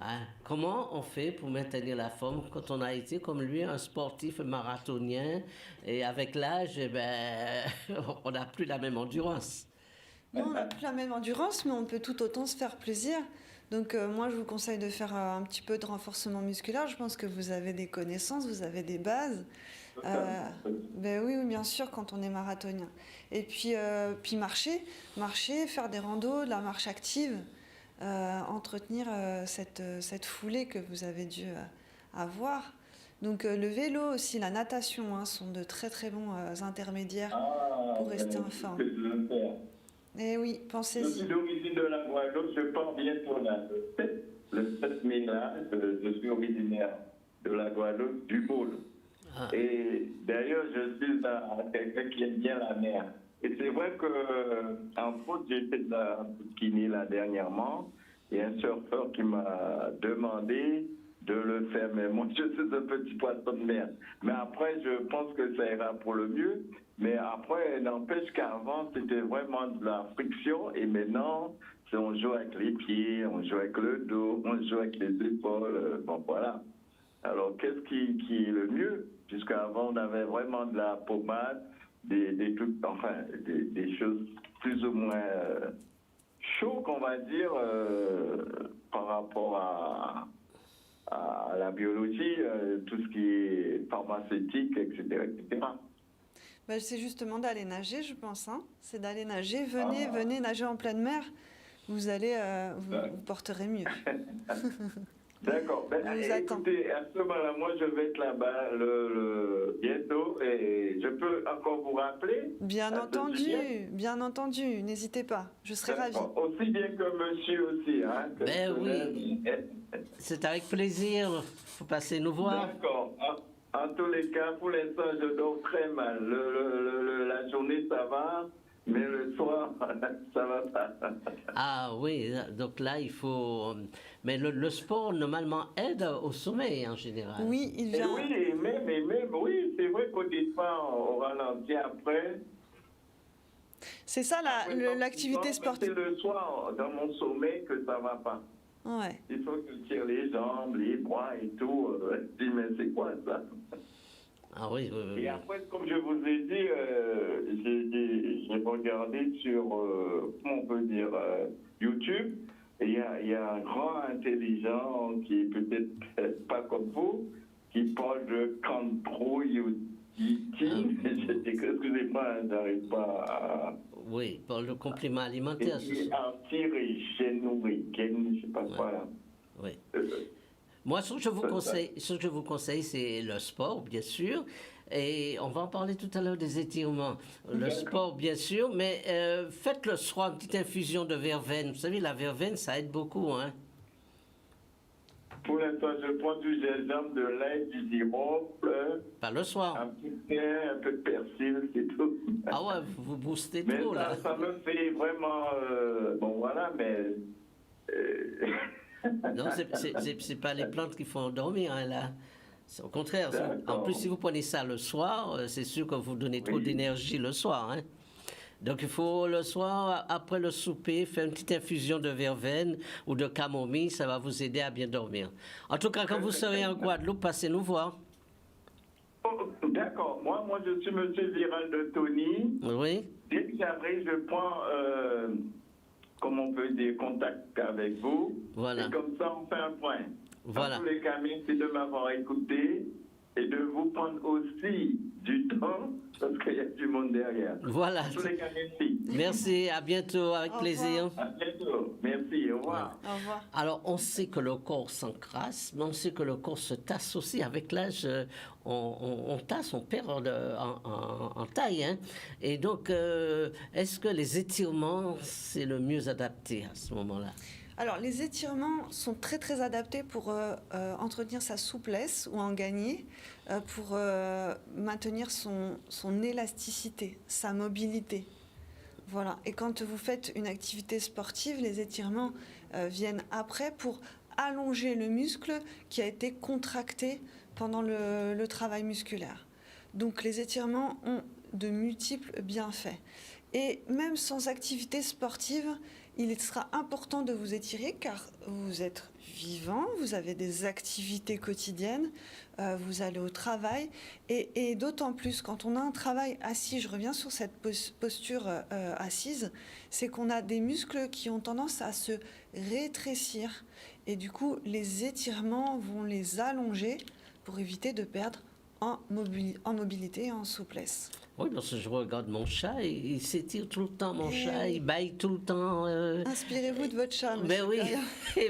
Hein? Comment on fait pour maintenir la forme quand on a été, comme lui, un sportif marathonien et avec l'âge, eh ben, on n'a plus la même endurance. Non, on n'a plus la même endurance, mais on peut tout autant se faire plaisir. Donc moi, je vous conseille de faire un petit peu de renforcement musculaire. Je pense que vous avez des connaissances, vous avez des bases. Ben oui, bien sûr, quand on est marathonien. Et puis marcher, faire des randos, de la marche active, entretenir cette foulée que vous avez dû avoir. Donc le vélo aussi, la natation sont de très très bons intermédiaires pour rester en forme. Eh oui, Je pensez-y. suis d'origine de la Guadeloupe, je pars bientôt là, le 7 mai là, je suis originaire de la Guadeloupe, du Baule. Et d'ailleurs, je suis quelqu'un qui aime bien la mer. Et c'est vrai que, en faute, j'ai fait de la kiné là dernièrement. Il y a un surfeur qui m'a demandé de le faire. Mais moi, je suis un petit poisson de mer. Mais après, je pense que ça ira pour le mieux. Mais après, n'empêche qu'avant, c'était vraiment de la friction. Et maintenant, on joue avec les pieds, on joue avec le dos, on joue avec les épaules. Bon, voilà. Alors, qu'est-ce qui est le mieux? Puisqu'avant, on avait vraiment de la pommade, des choses plus ou moins chaudes, on va dire, par rapport à la biologie, tout ce qui est pharmaceutique, etc., etc. Ben, c'est justement d'aller nager, je pense. Hein. C'est d'aller nager. Venez nager en pleine mer. Vous allez, vous porterez mieux. D'accord. Ben, écoutez, à ce moment-là, moi, je vais être là-bas bientôt et je peux encore vous rappeler? Bien entendu. N'hésitez pas. Je serai ravie. Aussi bien que monsieur aussi. Hein, Ben oui. C'est avec plaisir. Il faut passer nous voir. D'accord. En tous les cas, pour l'instant, je dors très mal. La journée, ça va. Mais le soir, ça va pas. Ah oui, donc là, il faut... Mais le sport, normalement, aide au sommeil, en général. Oui, il vient... Oui, c'est vrai qu'au départ, on ralentit après. C'est ça, l'activité sportive. C'est le soir, dans mon sommeil, que ça va pas. Ouais. Il faut que je tire les jambes, les bras et tout. Je dis, mais c'est quoi ça? Ah oui. Et après, comme je vous ai dit, j'ai regardé sur, comment on peut dire, YouTube. Et il y a un grand intelligent qui est peut-être pas comme vous, qui parle de chondroïtine. Excusez-moi, j'arrive pas à... Oui, pour le complément alimentaire. Anti-régénérique, je sais pas quoi là. Oui. Moi, ce que je vous conseille, c'est le sport, bien sûr. Et on va en parler tout à l'heure des étirements. Le sport, bien sûr, mais faites le soir une petite infusion de verveine. Vous savez, la verveine, ça aide beaucoup, hein. Pour l'instant, je prends du gingembre, de l'ail, du sirop. Pas le soir. Un petit thé, un peu de persil, c'est tout. Ah ouais, vous boostez mais trop, là. Ça me fait vraiment... bon, voilà, mais... Non, c'est pas les plantes qui font dormir, hein, là. C'est au contraire. En plus, si vous prenez ça le soir, c'est sûr que vous donnez trop d'énergie le soir, hein. Donc, il faut le soir, après le souper, faire une petite infusion de verveine ou de camomille. Ça va vous aider à bien dormir. En tout cas, quand vous serez en Guadeloupe, passez nous voir. Oh, d'accord. Moi, je suis M. Viral de Tony. Oui. Dès que j'arrive, je prends, comment on peut dire, contact avec vous. Voilà. Et comme ça, on fait un point. Voilà. En tous les cas, merci de m'avoir écouté et de vous prendre aussi du temps parce qu'il y a du monde derrière. Voilà. En tous les cas, merci. Merci, à bientôt, avec plaisir. À bientôt. Merci, au revoir. Au revoir. Alors, on sait que le corps s'encrasse, mais on sait que le corps se tasse aussi. Avec l'âge, on tasse, on perd en taille. Hein. Et donc, est-ce que les étirements, c'est le mieux adapté à ce moment-là? Alors, les étirements sont très très adaptés pour entretenir sa souplesse ou en gagner, pour maintenir son élasticité, sa mobilité. Voilà. Et quand vous faites une activité sportive, les étirements viennent après pour allonger le muscle qui a été contracté pendant le travail musculaire. Donc, les étirements ont de multiples bienfaits. Et même sans activité sportive, il sera important de vous étirer car vous êtes vivant, vous avez des activités quotidiennes, vous allez au travail et d'autant plus quand on a un travail assis, je reviens sur cette posture assise, c'est qu'on a des muscles qui ont tendance à se rétrécir et du coup les étirements vont les allonger pour éviter de perdre en mobilité et en souplesse. Oui, parce que je regarde mon chat, il s'étire tout le temps, mon chat, il bâille tout le temps. Inspirez-vous de votre chat, monsieur.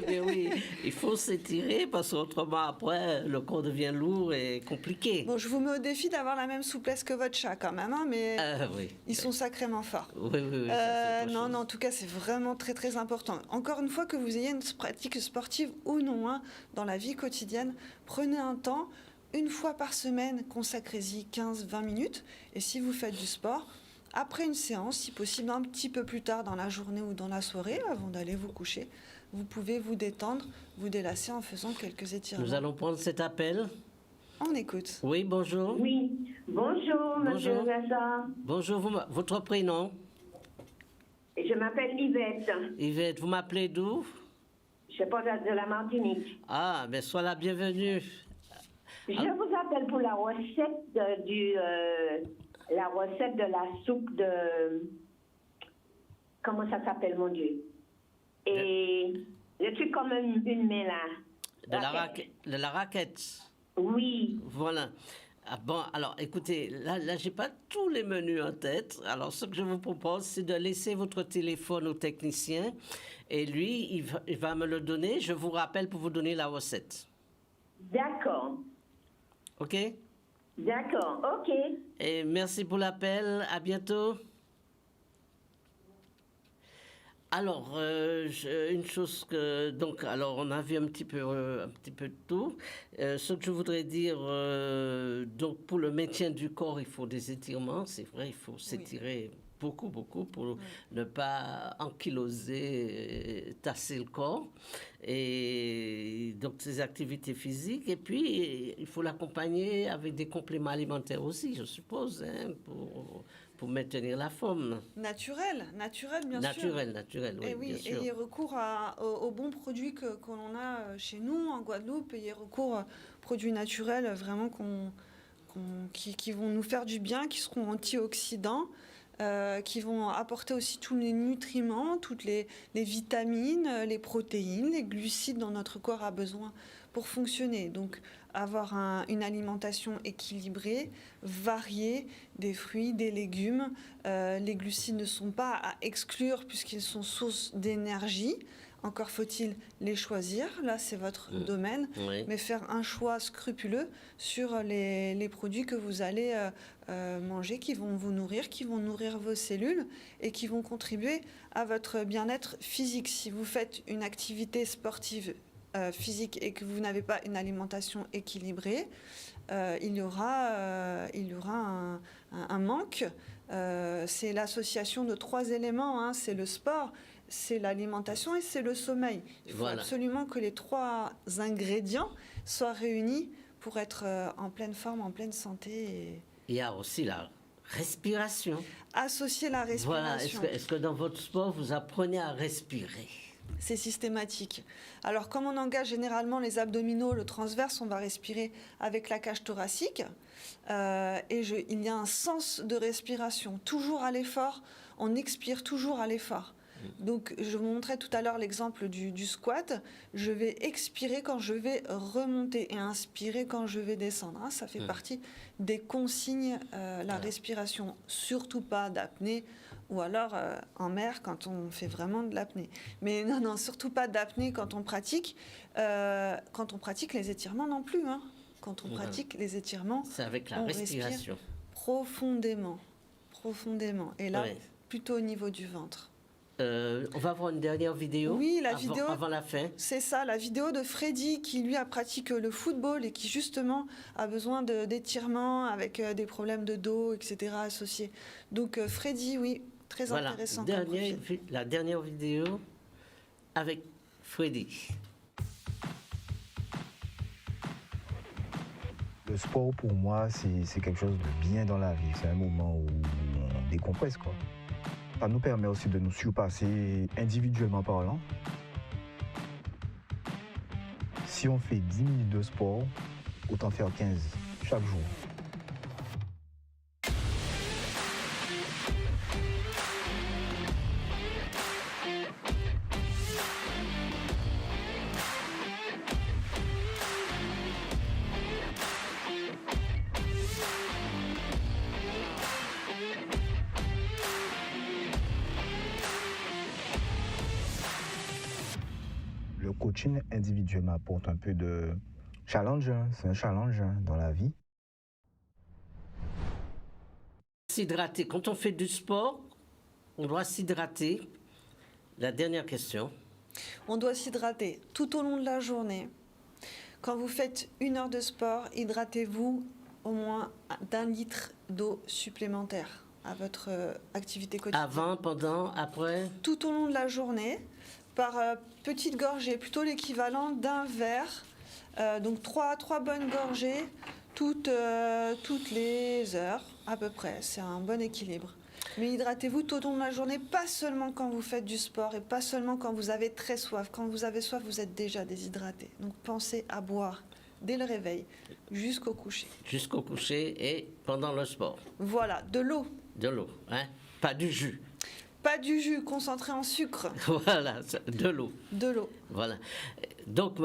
Ben oui, il faut s'étirer parce qu'autrement, après, le corps devient lourd et compliqué. Bon, je vous mets au défi d'avoir la même souplesse que votre chat quand même, hein, mais oui. Ils sont sacrément forts. Oui. Non, en tout cas, c'est vraiment très, très important. Encore une fois, que vous ayez une pratique sportive ou non, hein, dans la vie quotidienne, prenez un temps une fois par semaine, consacrez-y 15-20 minutes. Et si vous faites du sport, après une séance, si possible un petit peu plus tard dans la journée ou dans la soirée, avant d'aller vous coucher, vous pouvez vous détendre, vous délasser en faisant quelques étirements. Nous allons prendre cet appel. On écoute. Oui, bonjour. Oui, bonjour, monsieur Bonjour. Gaza. Bonjour, votre prénom? Je m'appelle Yvette. Yvette, vous m'appelez d'où? Je porte de la Martinique. Ah, ben sois la bienvenue. Je vous appelle pour la recette la recette de la soupe de... Comment ça s'appelle, mon Dieu? Et le truc comme une main, là. De la raquette. Oui. Voilà. Ah bon, alors écoutez, là j'ai pas tous les menus en tête. Alors ce que je vous propose, c'est de laisser votre téléphone au technicien et lui, il va me le donner. Je vous rappelle pour vous donner la recette. D'accord. OK? D'accord, OK. Et merci pour l'appel. À bientôt. Alors, une chose que... Donc, alors, on a vu un petit peu de tout. Ce que je voudrais dire, donc, pour le maintien du corps, il faut des étirements. C'est vrai, il faut s'étirer beaucoup pour ne pas ankyloser, tasser le corps. Et donc, ces activités physiques. Et puis, il faut l'accompagner avec des compléments alimentaires aussi, je suppose, hein, pour maintenir la forme. Naturel, bien sûr. Naturel, oui, Et oui, bien sûr. ayez recours aux bons produits que l'on a chez nous, en Guadeloupe. Ayez recours aux produits naturels vraiment qui vont nous faire du bien, qui seront antioxydants, qui vont apporter aussi tous les nutriments, toutes les vitamines, les protéines, les glucides dont notre corps a besoin pour fonctionner. Donc, avoir une alimentation équilibrée, variée, des fruits, des légumes. Les glucides ne sont pas à exclure puisqu'ils sont source d'énergie. Encore faut-il les choisir. Là, c'est votre domaine. Oui. Mais faire un choix scrupuleux sur les produits que vous allez manger, qui vont vous nourrir, qui vont nourrir vos cellules et qui vont contribuer à votre bien-être physique. Si vous faites une activité sportive physique et que vous n'avez pas une alimentation équilibrée, il y aura un manque. C'est l'association de 3 éléments, hein. C'est le sport, c'est l'alimentation et c'est le sommeil. Il faut absolument que les 3 ingrédients soient réunis pour être en pleine forme, en pleine santé. Il y a aussi la respiration. Associer la respiration. Voilà. Est-ce que dans votre sport, vous apprenez à respirer? C'est systématique. Alors, comme on engage généralement les abdominaux, le transverse, on va respirer avec la cage thoracique. Il y a un sens de respiration. Toujours à l'effort, on expire toujours à l'effort. Donc, je vous montrais tout à l'heure l'exemple du squat. Je vais expirer quand je vais remonter et inspirer quand je vais descendre. Hein, ça fait partie des consignes, la respiration. Surtout pas d'apnée. Ou alors en mer quand on fait vraiment de l'apnée. Mais non, surtout pas d'apnée quand on pratique. Quand on pratique les étirements non plus. Hein. Quand on pratique les étirements, c'est avec la respiration. Profondément. Et là, plutôt au niveau du ventre. On va voir une dernière vidéo. Oui, vidéo. Avant la fin. C'est ça, la vidéo de Freddy qui lui pratique le football et qui justement a besoin d'étirements avec des problèmes de dos, etc. associés. Donc Freddy, oui. Très intéressant. La dernière vidéo avec Freddy. Le sport, pour moi, c'est quelque chose de bien dans la vie. C'est un moment où on décompresse, quoi. Ça nous permet aussi de nous surpasser individuellement parlant. Si on fait 10 minutes de sport, autant faire 15 chaque jour. Le coaching individuel m'apporte un peu de challenge, c'est un challenge dans la vie. S'hydrater. Quand on fait du sport, on doit s'hydrater. La dernière question. On doit s'hydrater tout au long de la journée. Quand vous faites 1 heure de sport, hydratez-vous au moins d'1 litre d'eau supplémentaire à votre activité quotidienne. Avant, pendant, après? Tout au long de la journée, par petite gorgée, plutôt l'équivalent d'un verre. Donc 3 bonnes gorgées toutes les heures à peu près. C'est un bon équilibre. Mais hydratez-vous tout au long de la journée, pas seulement quand vous faites du sport et pas seulement quand vous avez très soif. Quand vous avez soif, vous êtes déjà déshydraté. Donc pensez à boire dès le réveil jusqu'au coucher. Jusqu'au coucher et pendant le sport. Voilà, de l'eau. De l'eau, hein? Pas du jus. Pas du jus concentré en sucre. Voilà, de l'eau. De l'eau. Voilà. Donc,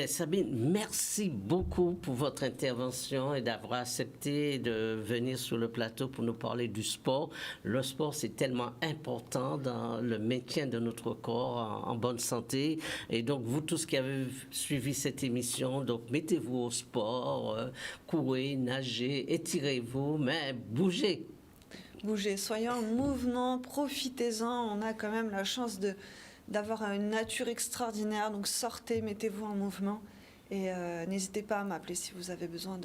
Sabine, merci beaucoup pour votre intervention et d'avoir accepté de venir sur le plateau pour nous parler du sport. Le sport, c'est tellement important dans le maintien de notre corps en bonne santé. Et donc, vous tous qui avez suivi cette émission, donc mettez-vous au sport, courez, nagez, étirez-vous, mais bougez. Bougez, soyez en mouvement, profitez-en. On a quand même la chance d'avoir une nature extraordinaire. Donc sortez, mettez-vous en mouvement et n'hésitez pas à m'appeler si vous avez besoin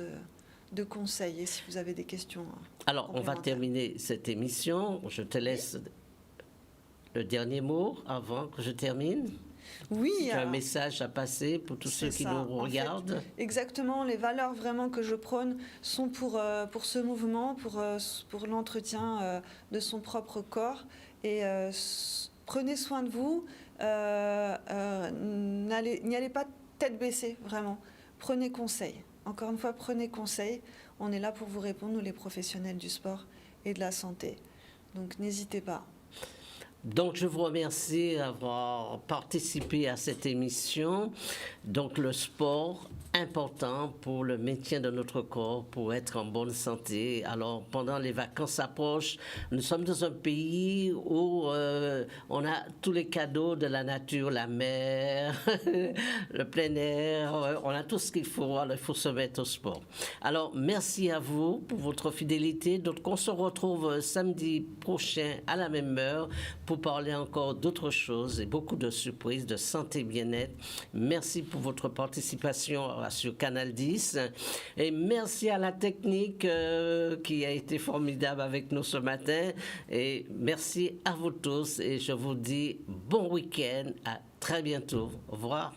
de conseils et si vous avez des questions. Alors, on va terminer cette émission. Je te laisse le dernier mot avant que je termine. Oui. Tu as un message à passer pour tous ceux qui nous regardent. En fait, exactement, les valeurs vraiment que je prône sont pour ce mouvement, pour l'entretien de son propre corps. Et prenez soin de vous, n'y allez pas tête baissée, vraiment. Prenez conseil. Encore une fois, prenez conseil. On est là pour vous répondre, nous les professionnels du sport et de la santé. Donc n'hésitez pas. Donc, je vous remercie d'avoir participé à cette émission. Donc, le sport, important pour le maintien de notre corps, pour être en bonne santé. Alors, pendant les vacances approchent, nous sommes dans un pays où on a tous les cadeaux de la nature, la mer, le plein air, on a tout ce qu'il faut. Alors, il faut se mettre au sport. Alors, merci à vous pour votre fidélité. Donc, on se retrouve samedi prochain à la même heure pour parler encore d'autres choses et beaucoup de surprises de santé et bien-être. Merci pour votre participation sur Canal 10 et merci à la technique qui a été formidable avec nous ce matin et merci à vous tous et je vous dis bon week-end, à très bientôt. Au revoir.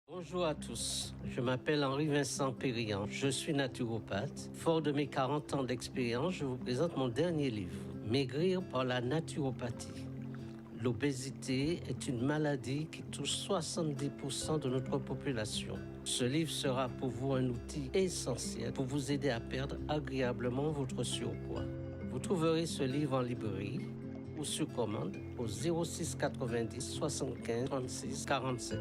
Bonjour à tous, je m'appelle Henri-Vincent Périan, je suis naturopathe. Fort de mes 40 ans d'expérience, je vous présente mon dernier livre, Maigrir par la naturopathie. L'obésité est une maladie qui touche 70% de notre population. Ce livre sera pour vous un outil essentiel pour vous aider à perdre agréablement votre surpoids. Vous trouverez ce livre en librairie ou sur commande au 06 90 75 36 47.